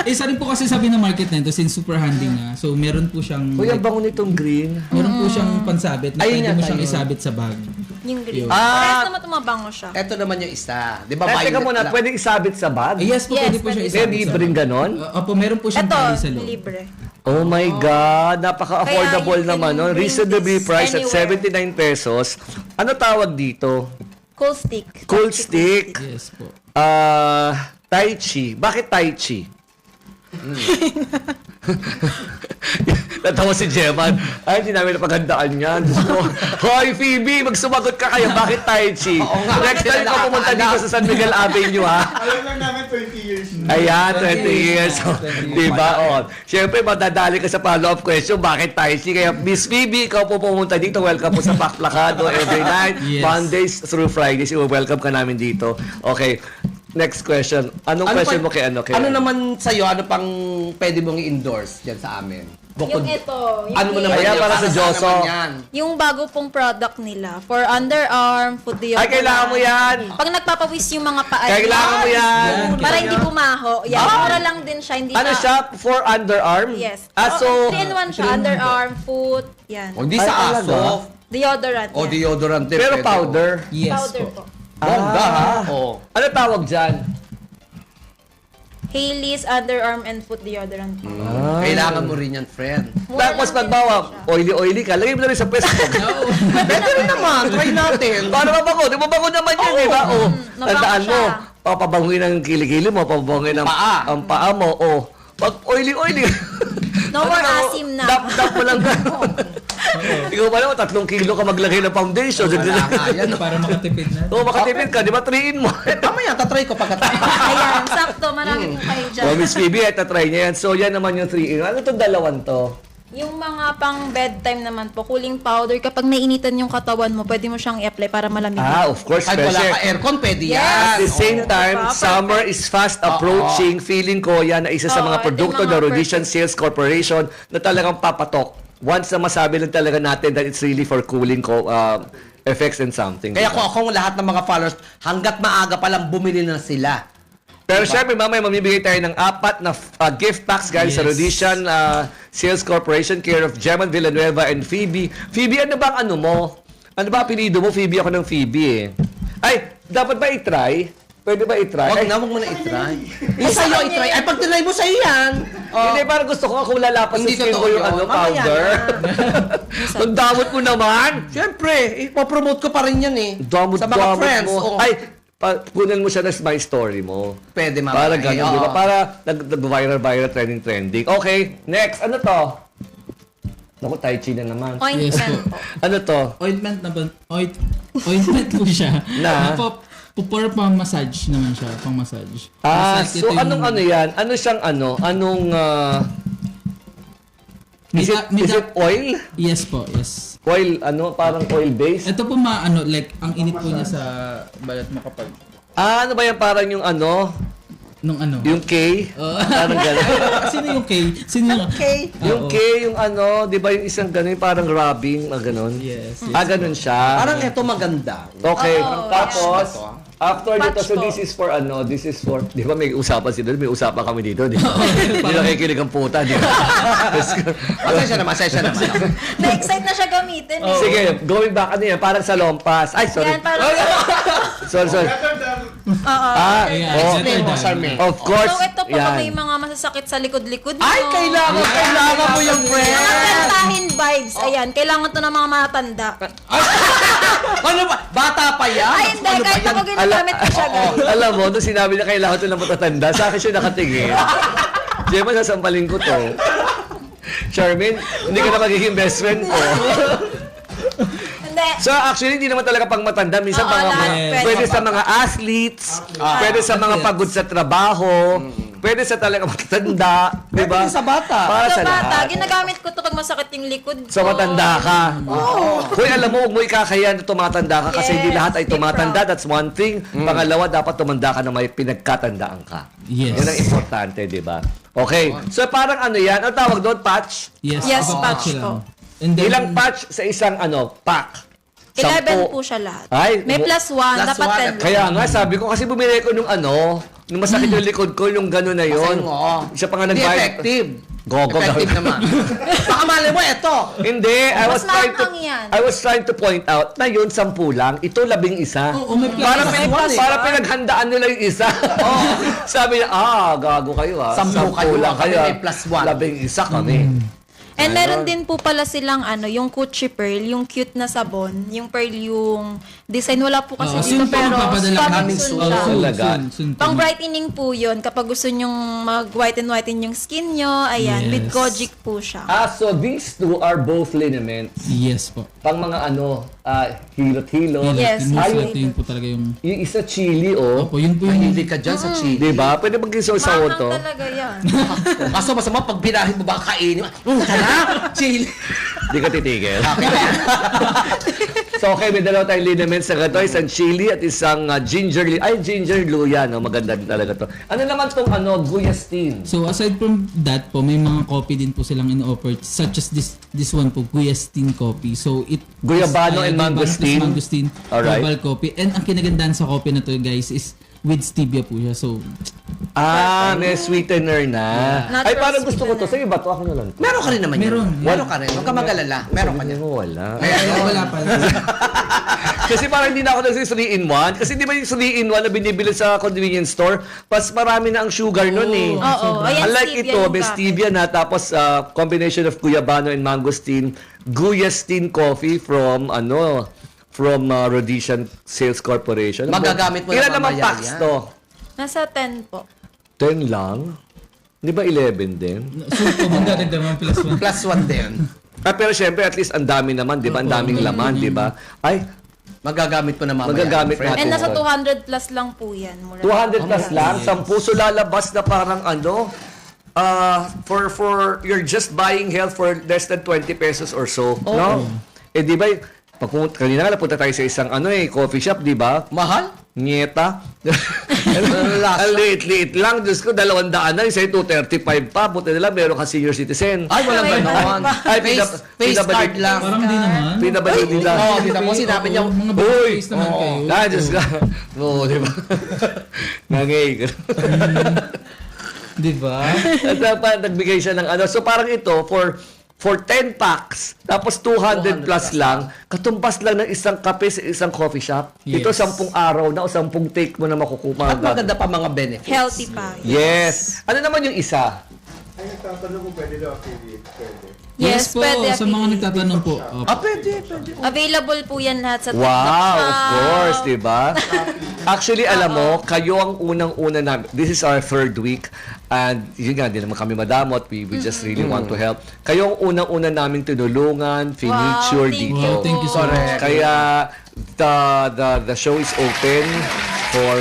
Isa rin po kasi sabi ng market nito since super handy nga. So meron po siyang Uy, ang bango nitong green. meron po siyang pansabit na Ayun pwede mo yata siyang yun. isabit sa bag. Yung green. Yun. Parehas naman tumabango siya. Ito naman yung isa. Di ba Ay, teka violet muna, lang? pwede isabit sa bag? Yes po, Yes, pwede po siya pwede. isabit May sa libreng bag. ganon? Opo, meron po siyang Ito, tali sa loob. libre. Oh my God, napaka-affordable Kaya you can naman, no? bring Reasonably this priced at anywhere. 79 pesos. Ano tawag dito? Cool stick. Cool stick. Yes po. Tai Chi. Bakit Tai Chi? Natawa si Jeman. Ay, hindi namin napagandaan yan. Hoy, Phoebe, magsumagot ka kayo. Bakit Tai Chi? Oo nga, Next time sila ka pumunta nakakaalam. dito sa San Miguel Avenue, ha? Alam lang namin 20 years na. Ayan, 20 years. Diba? O, siyempre, madadali ka sa follow-up question, bakit Tai Chi? Kaya, Miss Phoebe, ikaw po pumunta dito. Welcome po sa Paklakado every night. Yes. Mondays through Fridays. Welcome ka namin dito. Okay. Next question. Anong question mo kay ano? Kay Ano naman sa'yo? Ano pang pwede mong i-endorse dyan sa amin? Yung ito. Yung Ano mo naman Kaya yan? para sa saan Joso. naman yan? Yung bago pong product nila. For underarm, food deodorant. Ay, kailangan mo yan. Pag nagpapawis yung mga paa. Kailangan mo yan. Para hindi bumaho. Yan. Mura lang din siya. Hindi Ano siya? For underarm? Yes. So, 3-in-1 siya. Underarm, foot. Yan. O, di Ay, sa talaga? aso. Deodorant. O, yan. deodorant din. pero pwede. powder. Yes Powder po. po. Bongga, ha? O. Ano tawag dyan? Hailey's underarm and foot deodorant po. Kailangan mo rin yan, friend. Mura Tapos lang din pagbawa, siya. oily-oily ka, lagay mo na rin sa pwesto. Pwede rin naman. Try natin. Para mabango. Di ba bango naman yan, di ba? O, nabango tandaan mo, siya. papabanguin ang kilikili mo, papabanguin ang Paa. ang paa mo. O, pag oily-oily. No more asim na. Dap mo lang. Ikaw pa naman, 3 kilo ka maglagay ng foundation. Wala nga yan. Para makatipid na. Oo, makatipid ka. Di ba, 3-in mo? Mamaya, tatry ko pagkatapos. Ayan, sakto. Marami po kayo dyan. O, Miss Phoebe, ay tatry niya yan. So, yan naman yung 3-in. Ano itong dalawang to? Yung mga pang bedtime naman po, cooling powder, kapag nainitan yung katawan mo, pwede mo siyang i-apply para malamig. Of course, Ay, wala special. ka aircon, pwede Yes. yan. At the same Oo. time, Diba? summer is fast approaching. Feeling ko yan na isa sa Oo, mga ito produkto yung ng mga Rhodesian Sales Corporation na talagang papatok. Once na masabi lang talaga natin that it's really for cooling effects and something. Kaya diba? kung lahat ng mga followers, hanggat maaga pa lang bumili na sila. Pero syempre, mamaya mamibigay tayo ng 4 na gift packs galing sa Yes. Rhodesian Sales Corporation care of Gemma Villanueva and Phoebe. Phoebe, ano bang ano mo? Ano ba apelido mo? Phoebe ako ng Phoebe eh. Ay, dapat ba i-try? Pwede ba i-try? Huwag Ay, na, huwag mo na i-try. Yung sa'yo i-try. Ay, pag tinry mo sa'yo yan. Hindi, parang gusto ko kung lalapas sa Hindi skin ko totoo yung yun. ano, Mamaya powder. Ang damot mo naman. Siyempre, ipopromote ko pa rin yan eh. Damot, sa mga friends. mo. oo. Ay, kunan mo siya na my story mo. Pwede mamaya. Para ganun, oo. di ba? Para nag-viral, trending. Okay, next. Ano to? Naku, Tai Chi na naman. Ointment Yes po. po. Ano to? Ointment na ba? Ointment po siya. Na? For pang-massage naman siya. Pang-massage. Ah, Massage, so ito yung- anong ano yan? Ano siyang ano? Anong Is it oil? Yes po, yes. Oil, parang oil base? Ito po like, ang init po niya sa balat mo kapag, Ano ba yan? Parang yung nung ano. yung K? Parang gano'n. Sino yung K? Sino yung K? Yung K, yung di ba yung isang gano'n, parang rubbing, gano'n? Yes. Ganun siya. Parang ito maganda. Okay, Oo, tapos, after nito, Patch so po. this is for, di ba may usapan sila, may usapan kami dito, di ba? Hindi nakikinig ang puta, di ba? Pasensya naman. Na-excite na siya gamitin eh. Sige, going back, parang sa lompas. Ay, sorry. Yan, parang... Sorry. Ayan, Explain mo, better Charmaine. than- Of course, So, ito po kung may mga masasakit sa likod-likod nyo. Ay, kailangan mo yung friend. Mga kantahin vibes. Ayan, kailangan to ng mga matanda. Ano ba? Bata pa yan? Ay, hindi. Ano ba Kahit yan? ako ginagamit ko siya, guys. alam mo, nung sinabi na kailangan ito ng matatanda, sa akin siya nakatingin. Gemma, sasampalin ko to. Charmaine, hindi ka na magiging best friend ko. Hindi. So actually, hindi naman talaga pang matanda. Minsan Oo, mga, lahat. pwede sa mga athletes, pwede sa mga pagod sa trabaho, pwede sa talaga matatanda, di ba? Pwede sa bata. Para Sa sa bata, lahat. ginagamit ko to pag masakit yung likod ko. So matanda ka. Hoy, alam mo, huwag mo ikakayan na tumatanda ka kasi hindi Yes, lahat ay be tumatanda. proud. That's one thing. Pangalawa, dapat tumanda ka na may pinagkatandaan ka. Yes. Yan ang importante, di ba? Okay. So parang ano yan? Ang tawag doon? Patch? Yes, Yes, kapag patch lang. po. And then, Ilang patch sa isang pack? 11 po siya lahat. Ay, May plus 1, Plus dapat one. 10. Kaya nga, sabi ko, kasi bumili ko nung nung masakit yung likod ko, yung gano'n na yun. Siya pa nga Hindi nag-buy. effective. Gogo. Effective naman. Baka mali mo, ito. Hindi, Mas maanghang yan. I was trying to point out na yun, 10 lang, ito 11. Oo, may plus Para, one. para pinaghandaan nila yung isa. Sabi niya, gago kayo 10 kayo, kami may plus one. 11 kami. And meron din po pala silang yung Gucci Pearl, yung cute na sabon, yung pearl yung design. Wala po kasi dito soon po, pero magpapadala coming kami soon soon. siya. Talaga. Soon po. Pang brightening po yun. Kapag gusto nyong mag-whiten yung skin nyo, ayan, Yes. with Kojic po siya. So these two are both liniments. Yes po. Pang mga hilot-hilot. Yes. Most Ayun. ito yung po talaga yung, Yung isa chili, opo, yun po yung, Mahilig ka dyan sa chili. Di ba? Pwede bang gisaw-saw Manang to? talaga yan. Kaso masama pag binahin mo ba kainin mo? Tara, chili. Di ka titigil. So okay, may dalawa tayong liniments na ganito. Isang chili at isang ginger luya. No? Maganda din talaga to. Ano naman tong guyastin? so aside from that po, may mga coffee din po silang in-offer such as this one po, Guyastin coffee. So it Guyabano and Guyabano plus mangosteen. mangosteen Alright. herbal coffee. And ang kinagandahan sa coffee na to, guys, is with stevia po siya. So May sweetener na. Natural Ay, parang gusto ko to. sweetener. Sige ba to? Ako na lang to. Meron ka rin naman yan. Meron. Meron ka rin. Huwag ka mag-alala. Meron ka Sabi niyan. mo, wala. wala pala. Kasi parang hindi na ako nagsi 3-in-1. Kasi di ba yung 3-in-1 na binibili sa convenience store, pas marami na ang sugar nun eh. Oo. Ayan, Unlike stevia ito, yung may packet. stevia na, tapos combination of Guyabano and Mangosteen, Guyastin coffee from Rhodesian Sales Corporation. Magagamit mo na Ilan naman mamaya packs yan. to? Nasa 10 po. 10 lang? Di ba 11 din? So po, magdadagdagan plus one. Plus 1 din. Pero syempre, at least ang dami naman, di ba? Ang daming laman, di ba? Ay, Magagamit mo na mamaya. Magagamit friend. natin. And nasa 200 plus lang po yan. Mura 200 plus lang, Yes. 10 so lalabas na parang for you're just buying health for less than 20 pesos or so, no? Eh di ba, kanina nga napunta tayo sa isang coffee shop, di ba? Mahal? Nyeta. Ang liit-liit lang. Diyos ko, 200 na. Isa 235 pa. Buti nila, meron ka senior citizen. Ay, walang Ay, ganon. ay, Face card lang. Parang di naman. Pinabalik nila. Oo, kita mo, sinabi niya. Mga Uy! face naman kayo. Diyos ka. Oo, di ba? Nangay ka. Di ba? At nagbigay siya ng So parang ito, for 10 packs, tapos 200 plus lang, katumbas lang ng isang kape sa isang coffee shop. Yes. Ito 10 araw na o 10 take mo na makukuha. At maganda pa mga benefits. Healthy pa. Yes. Ano naman yung isa? Ay, nagtatanong kung pwede daw affiliate. Pwede. Yes, po, pwede sa mga affiliate. nagtatanong po. Pwede. Available po yan lahat sa Wow, TikTok of shop. course, di ba? Actually, alam mo, kayo ang unang-una namin. This is our 3rd week. And yun nga, di naman kami madamot. We just really want to help. Kayo ang unang-una namin tinulungan, finiture thank dito. you. Thank you so much. Kaya the show is open for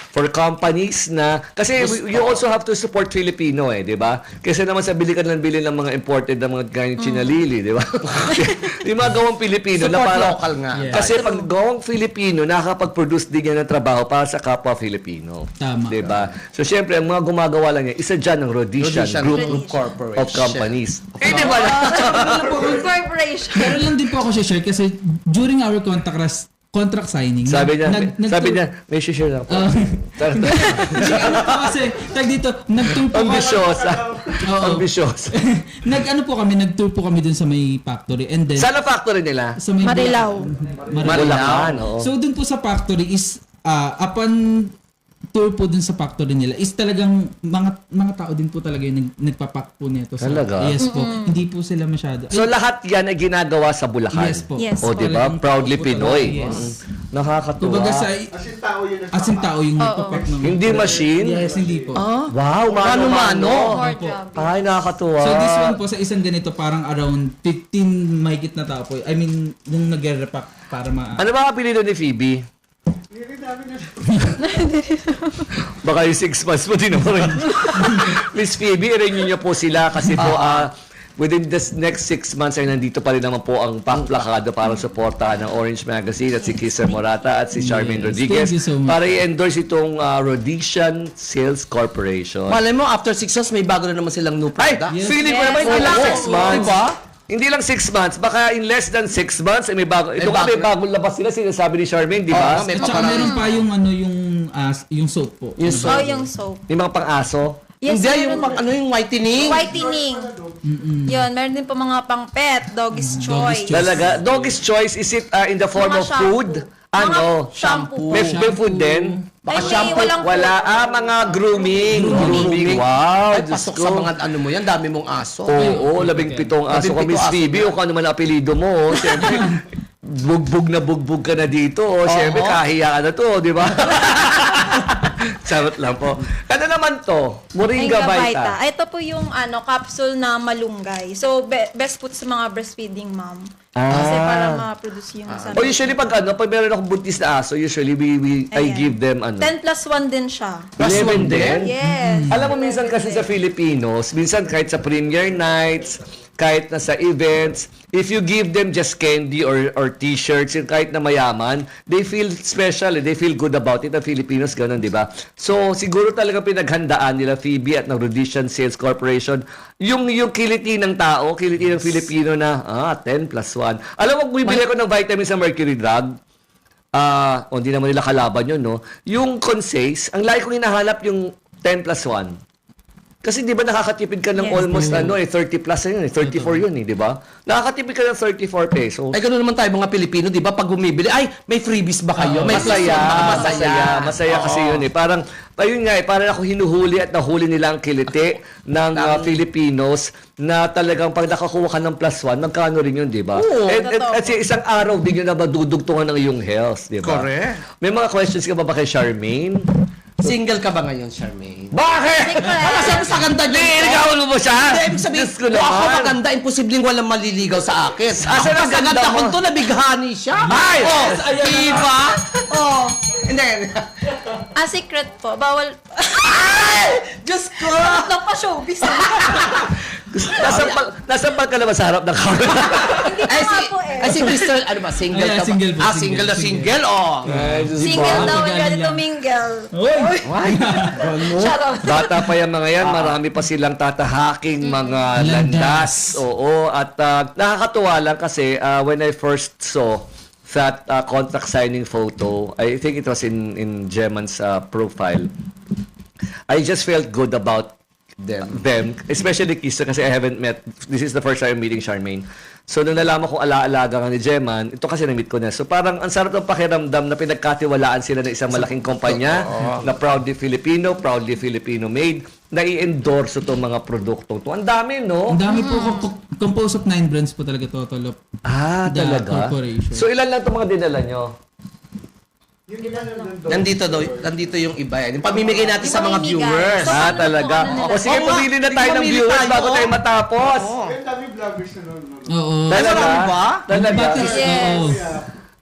for companies na, kasi you also have to support Filipino di ba? Kasi naman sa bili ka ng bili ng mga imported na mga ganyan chinalili, di ba? Yung mga gawang Pilipino na Support para, local nga. Yeah. Kasi pag gawang Filipino, nakakapag-produce din yan ng trabaho para sa kapwa Filipino. Tama. Di ba? So, syempre, ang mga gumagawa lang yan, isa dyan ng Rhodesian Group Corporation. of Companies. Di ba? Corporation. Pero lang din po ako share kasi during our contract signing, Sabi niya, nag-tour- may share lang po. Hindi, ano po kasi, tag dito, nag-tour po kami. Ambisyosa. Oo. Ambisyosa. Nag-tour po kami dun sa may factory and then Saan ang factory nila? sa may Marilao. Bulacan, oo. So dun po sa factory is upon tour po dun sa factory nila is talagang mga tao din po talaga yung nagpapak po nito sa Talaga? Yes po. Hindi po sila masyado. So lahat yan ay ginagawa sa Bulacan. Yes po. Yes. O, di ba? Talagang Proudly tao po Pinoy. talaga, yes. Nakakatuwa. Kumbaga sa Asin tao yun ang asin tao yung nagpapak ng Hindi machine? Yes, hindi po. Wow, mano-mano. More job. Ay, nakakatuwa. So this one po sa isang ganito parang around 15 mahigit na tao po. I mean, yung nagre-repack para Ano ba apelido ni Phoebe? Baka yung 6 months mo din naman. Miss Phoebe, i-renew niyo po sila kasi po within this next 6 months ay nandito pa rin naman po ang Plakado para suportahan ng Orange Magazine at si Kisser Morata at si Charmaine Yes, Rodriguez thank you so much. para i-endorse itong Rhodesian Sales Corporation. Malay mo, after 6 months, may bago na naman silang new Ay, product. Yes. feeling ko naman hindi Oo, lang oo, 6 months. diba? Hindi lang 6 months, baka in less than 6 months ay may bago. Ito bago. may bagong labas sila, sinasabi ni Charmaine, di ba? Oo, may At saka paparami. meron pa yung yung soap po. Yung Ano ba? Oh, yung soap. Yung mga pang-aso. Yes, Hindi, meron yung pang, din. ano yung whitening. Whitening. Yun, meron din po mga pang pet, doggy's choice. Talaga. Doggy's choice, is it in the form Mga of shampoo. food? Ano? Mga shampoo. May food din? Ay, hindi, walang Wala. Mga grooming. Grooming. Wow. Ay, Diyos pasok ko. sa mga ano mo yan, dami mong aso. Oo, 17 aso ko. 17 Miss aso Phoebe, o kung ano man ang apelido mo. Siyempre, bugbog ka na dito. Siyempre, kahiya ka na to, di ba? Charot lang po. Ano naman to? Moringa Vita. Ito po yung capsule na malunggay. So, best po sa mga breastfeeding mom. Kasi para ma-produce yung O usually pag meron akong buntis na aso, usually I Ayan. give them 10 plus 1 din siya. 11 din? Yes. Alam mo, minsan kasi sa Filipinos, minsan kahit sa premiere nights, kahit na sa events, if you give them just candy or t-shirts, yung kahit na mayaman, they feel special, they feel good about it. Ang Filipinos, ganun, di ba? So, siguro talaga pinaghandaan nila Phoebe at ng Rhodesian Sales Corporation, yung kiliti ng tao, kiliti ng Filipino na, 10 plus 1. Alam mo, bumibili ko ng vitamin sa Mercury Drug, hindi naman nila kalaban yun, no? Yung Consace, ang lagi kong hinahanap yung 10 plus 1. Kasi di ba nakakatipid ka ng Yes. almost 30 plus na yun, 34 yun, di ba? Nakakatipid ka ng 34 pesos. Ay, gano'n naman tayo mga Pilipino, di ba? Pag bumibili, ay, may freebies ba kayo? May Masaya, freebies ba? masaya kasi yun Parang, ayun nga parang ako hinuhuli at nahuli nila ang kiliti ng Filipinos na talagang pag nakakuha ka ng plus 1, magkano rin yun, di ba? Oo. At isang araw din yun na madudugtungan ng iyong health, di ba? Correct. May mga questions ka ba kay Charmaine? Single ka ba ngayon, Charmaine? Bakit? Sabi sa ganda niya. Inigawan mo ba siya? Hindi, ibig sabihin, Diyos ko kung ako naman. maganda, imposibleng walang maliligaw sa akin. Asan ang ganda mo? kung to, nabighani siya. Ay! Oh, diba? Oh. Hindi. Secret po. Bawal. Diyos ko! Lang pa showbiz. Nasampal ka naman sa harap ng camera. Ay, si, po eh. ay, si Crystal, ano ba? Single Ay, ka ba? single po, Single na single. single, oh. Single daw and Magaling ready to yan. mingle. Uy! Shut up. Bata pa yung mga yan, marami pa silang tatahaking mga landas. Oo, at nakakatuwa lang kasi when I first saw that contract signing photo, I think it was in Geman's profile, I just felt good about them, especially Kisa kasi I haven't met, this is the first time I'm meeting Charmaine. So nung nalaman kong alaalaga ka ni Geman, ito kasi na-meet ko na. So parang ang sarap ng pakiramdam na pinagkatiwalaan sila ng isang malaking kumpanya na proudly Filipino made, na i-endorse itong mga produktong to. Ang dami, no? Ang dami po, composed of 9 brands po talaga total of the Talaga? corporation. So ilan lang itong mga dinala nyo? Yung ilan nandun. Nandito yung iba yan. Yung pamimigay natin sa mga Pamimigay. viewers. So, paano Talaga? po, ano nila? O sige, Oo nga. pumili na tayo ng Pumili viewers tayo, bago tayo oh. matapos. Yung dami vloggers na noon. Oo. Talaga? marami ba? Talaga? Batis, Yes. oo.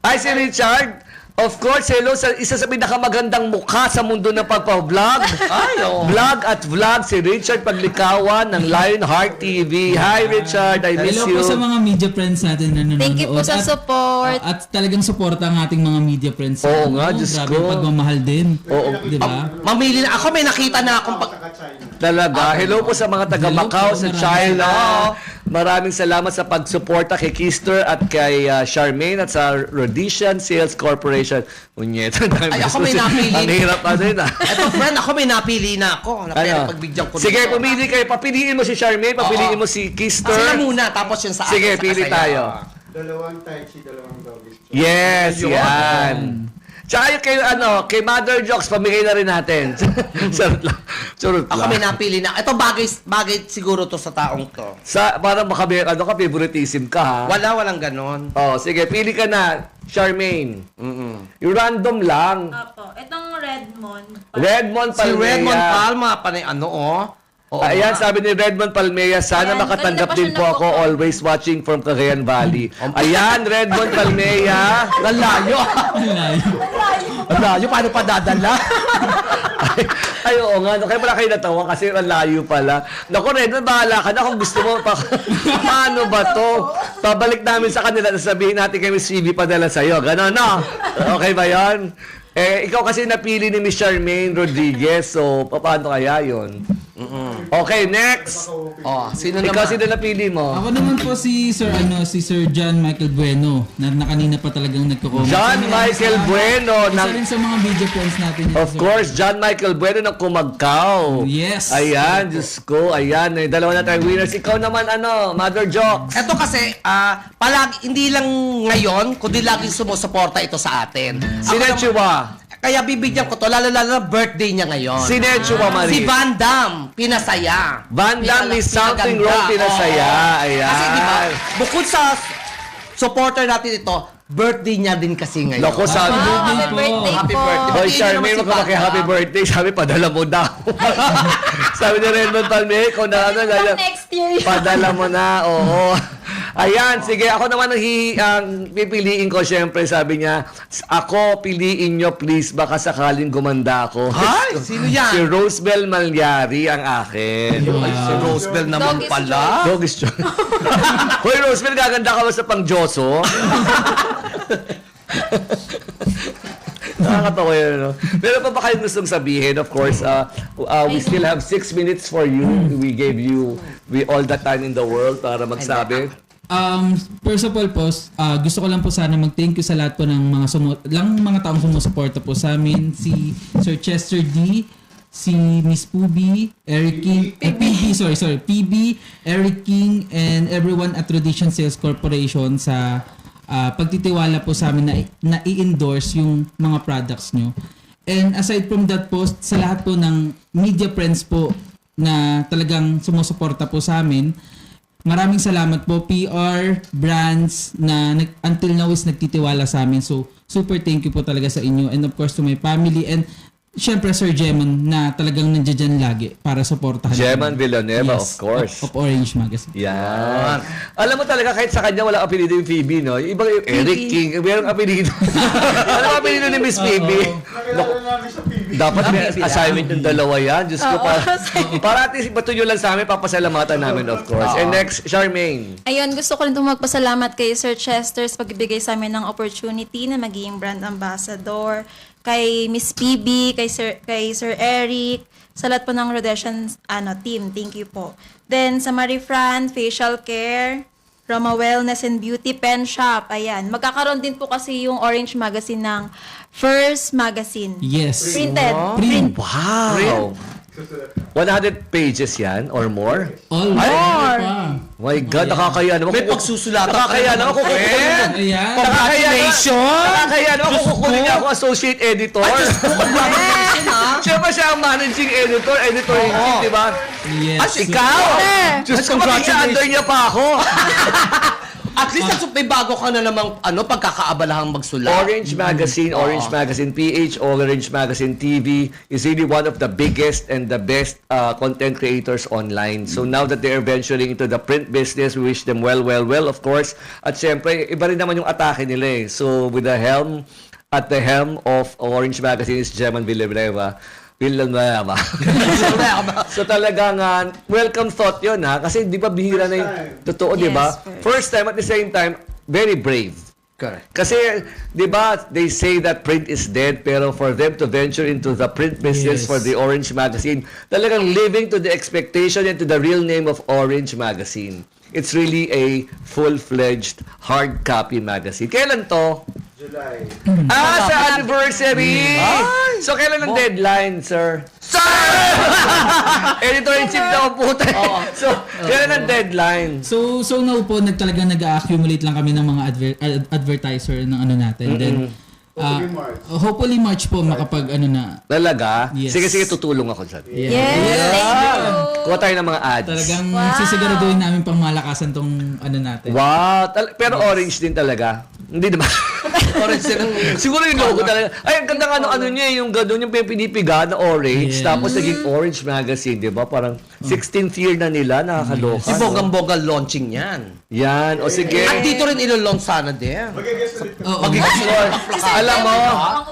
Ay, si Richard, Of course, hello sa isa sa pinakamagandang mukha sa mundo ng pagpa-vlog. Ay, oo. Vlog at vlog si Richard Paglikawan ng Lionheart TV. Hi Richard, I miss Hello you. po sa mga media friends natin na nanonood. Thank you po sa At- support. At talagang suporta ang ating mga media friends. Oo nga, Diyos grabe ko. yung pagmamahal din. Oo. Di ba? Mamili na. Ako may nakita na akong Saka-China. Talaga. Hello po sa mga taga Hello Macau, po, sa maraming China. Maraming salamat sa pagsuporta kay Kister at kay Charmaine at sa Rhodesian Sales Corporation. Unyeta. Ay, ako may napili. Ang hirap pa din ah. Eto, friend, ako may napili na ako. Na pwede Ano? pagbigyan ko. Sige, nito. pumili kayo. Papiliin mo si Charmaine, papiliin Oo. mo si Kister. Sila muna, tapos yun sa Sige, akin, sa pili kasaya. tayo. Dalawang tai chi, dalawang doggy. Yes, yan. Tsaka yung kay Mother Jokes, pamigay na rin natin. Charot lang. Charot Ako lang. may napili na. Ito bagay siguro to sa taong to. Para favoritism ka ha. Walang ganon. Oh, sige, pili ka na, Charmaine. Yung random lang. Opo, itong Redmond. Redmond Si Palmea. Redmond Palma, panay ano oh. Oo Ayan, nga. sabi ni Redmond Palmea, sana Ayan, makatanggap kanina pa din siya po ako, nagpo-call. always watching from Cagayan Valley. Ayan, Redmond Palmea. Ang layo. Ang layo, paano pa dadala? Ay, oo nga. Kaya pala kayo natawa kasi ang layo pala. Naku, Redmond, bahala ka na kung gusto mo. Paano ba to? Pabalik namin sa kanila at sabihin natin kay Miss Phoebe padala sa'yo. Ganon, no? Okay ba yan? Ikaw kasi napili ni Miss Charmaine Rodriguez. So, paano kaya yun? Okay, next. Oh, sino Ikaw, naman? sino napili mo? Ako naman po si Sir John Michael Bueno na kanina pa talagang nagko-comment. John Michael Bueno. Isa rin sa mga video friends natin. yun, Of sir. course, John Michael Bueno ng Kumagkaw. Yes. Ayan, Diyos ko. Ayan, dalawa na tayong winners. Ikaw naman, Mother Jokes. Ito kasi, hindi lang ngayon, kundi laging sumusuporta ito sa atin. Ako naman- Sinechua. Kaya bibigyan ko to, lalo na birthday niya ngayon. Sinechua, Marie. Si Van Damme, pinasaya. Van Damme is something Pinaganda. wrong, pinasaya. Oo. Ayan. Kasi di ba, bukod sa supporter natin ito, birthday niya din kasi ngayon. Naku, sabi. Wow, happy po. birthday Happy po. birthday. Hoy, Hindi Charmaine, naman si magkamaki Van happy Damme. birthday. Sabi, padala mo daw. Sabi ni Redmond Palme, ikaw na Next year. padala mo na, oo. Ayan, sige, ako naman ang pipiliin ko, syempre, sabi niya, ako, piliin nyo, please, baka sakaling gumanda ako. Ay, sino yan? Si Rosebel Malyari ang akin. Ay, si Rosebel naman Dog is pala. Dog is joke. Hoy, Rosebel, gaganda ka ba sa pang-Joso? Nakakatawa yun, no? Meron pa ba kayong gustong sabihin? Of course, we still have 6 minutes for you. We gave you all the time in the world para magsabi. First of all po, gusto ko lang po sana mag-thank you sa lahat po ng mga taong sumusuporta po sa amin. Si Sir Chester D, si Miss Pubi, Eric King, PB, Eric King, and everyone at Rhodesian Sales Corporation sa pagtitiwala po sa amin na i-endorse yung mga products nyo. And aside from that po, sa lahat po ng media friends po na talagang sumusuporta po sa amin, maraming salamat po, PR, brands na until now is nagtitiwala sa amin. So, super thank you po talaga sa inyo. And of course, to my family. And syempre, Sir Jeman na talagang nandiyan dyan lagi para supportahan. Jeman kami. Villanueva, Yes, of course. Of Orange Magazine. Yan. Alam mo talaga, kahit sa kanya wala apelido yung Phoebe, no? Yung ibang Eric King, merong apelido. Ano ang apelido ni Miss Phoebe? Nakilala namin sa PB. Dapat may assignment yung dalawa yan. Diyos ko, para at least bato nyo lang sa amin, papasalamatan namin, of course. And next, Charmaine. Ayun, gusto ko rin itong magpasalamat kay Sir Chester sa pagbibigay sa amin ng opportunity na maging brand ambassador, kay Miss PB, kay Sir Eric, sa lahat po ng Rhodesian team. Thank you po. Then sa Marie Fran, Facial Care, Roma Wellness and Beauty Pen Shop. Ayan. Magkakaroon din po kasi yung Orange Magazine ng First Magazine. Yes. Printed. Print. Wow! 100 pages yan or more? All more. My God, nakakaya naman. May pagsusulatan. Nakakaya naman kung kukunin. Ayan. Nakakaya naman kung kukunin niya ako associate editor. Siyempre siya ang managing editor-in-chief, di ba? Yes. Ikaw! Diyos ko, under niya pa ako. At least may bago ka na namang pagkakaabalahang magsulat. Orange Magazine, Orange Magazine PH, Orange Magazine TV is really one of the biggest and the best content creators online. So now that they're venturing into the print business, we wish them well, of course. At syempre, iba rin naman yung atake nila eh. So with the helm at the helm of Orange Magazine is Gemman Villanueva. So talagang welcome thought yun ha. Kasi di ba bihira na yung totoo, di ba? Yes, First time, at the same time, very brave. Correct. Kasi, di ba, they say that print is dead, pero for them to venture into the print business Yes. for the Orange Magazine, talagang living to the expectation and to the real name of Orange Magazine. It's really a full-fledged hard copy magazine. Kailan to? July. Sa anniversary! So, kailan ang deadline, sir? Sir! Editor-in-chief na ako puta. So, kailan ang deadline? So now po talagang nag-accumulate lang kami ng mga advertiser ng ano natin. Then hopefully March po makapag ano na. Talaga? Yes. Sige, tutulong ako dyan. Yes, thank you. Kuha tayo ng mga ads. Talagang sisiguraduhin namin pang malakasan tong ano natin. Wow! Pero orange din talaga. Hindi naman. Orange din ang... Siguro yung logo talaga. Ay, ang ganda ng ano niya, yung gano'n, yung pinipiga na orange, Yes. tapos naging Orange Magazine, di ba? Parang 16th year na nila, nakakaloka. Si Bogang-Boga launching yan. Yan, o sige. At dito rin ilo-launch sana din. Mag-guess ulit. Oo. Alam mo,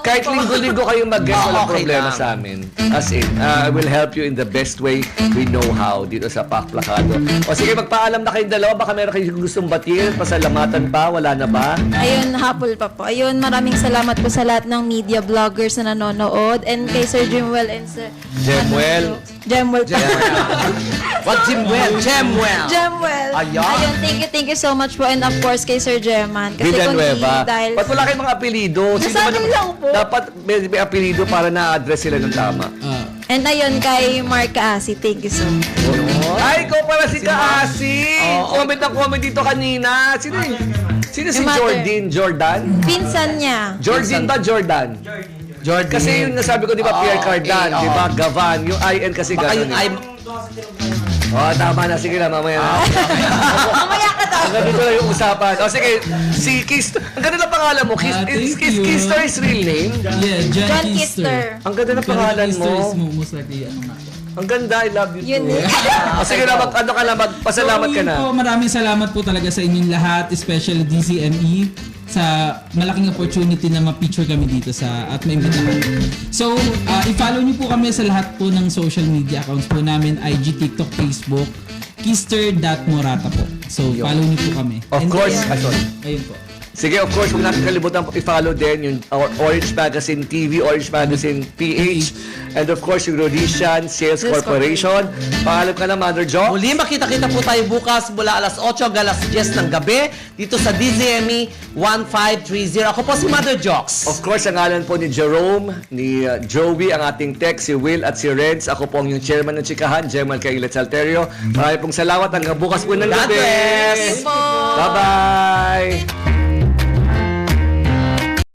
kahit linggo-linggo kayong mag-guest, walang Okay problema lang. sa amin. As in, I will help you in the best way we know how dito sa Pakplakado. O sige, magpaalam na kayong dalawa. Baka meron kayong gustong batiin, pasalamatan pa, wala na ba? Ayun, hapol pa po. Ayun, maraming salamat po sa lahat ng media vloggers na nanonood and kay Sir Jimwell and Sir... Jemwell. Jemwell pa. What Jimwell? Jemwell. Jemwell. Ayan. Ayun, thank you so much po and of course kay Sir Gemman. Kasi Villanueva. kundi dahil... Ba't wala kayong mga apelido? Nasabi lang po. Dapat may apelido para na-address sila ng tama. And ayun, kay Mark Kaasi, thank you so much. Ay, ikaw pala si Kaasi! Comment na comment dito kanina. Sino si Yung mother. Jordan? Pinsan niya. Jordan ba Jordan? Jordan. Kasi yung nasabi ko, di ba, Pierre Cardan, di ba, Gavan, yung IN kasi Baka gano'n. yung ay... Tama na, sige na, mamaya na. Mamaya ka daw. Hanggang dito lang yung usapan. O sige, si Kister, ang ganda ng pangalan mo, Thank you. Kister is real name? Yeah, John John Kister. Kister. Ang ganda ng Pero pangalan Kister is mo. most likely ano nga. Ang ganda, I love you Yun too. O sige na, ano ka na, magpasalamat ka yun na. Po, maraming salamat po talaga sa inyong lahat, especially DZME, sa malaking opportunity na ma-feature kami dito sa at maimbitahan. So, i-follow niyo po kami sa lahat po ng social media accounts po namin, IG, TikTok, Facebook, kister.morata po. So, follow niyo po kami. Of course, sorry. Ayun po. Sige, of course, huwag natin kalimutan i-follow din yung Orange Magazine TV, Orange Magazine PH, and of course, yung Rhodesian Sales Corporation. Pangalan ka na, Mother Jo? Muli, makita-kita po tayo bukas mula alas 8 hanggang alas 10 ng gabi dito sa DZME 1530. Ako po si Mother Jocks. Of course, ang ngalan po ni Jerome, ni Joey, ang ating tech, si Will at si Reds. Ako po ang yung chairman ng Chikahan, Jemal Kailet Salterio. Maraming pong salamat. Hanggang bukas po ng God gabi. bless! Po. Bye-bye!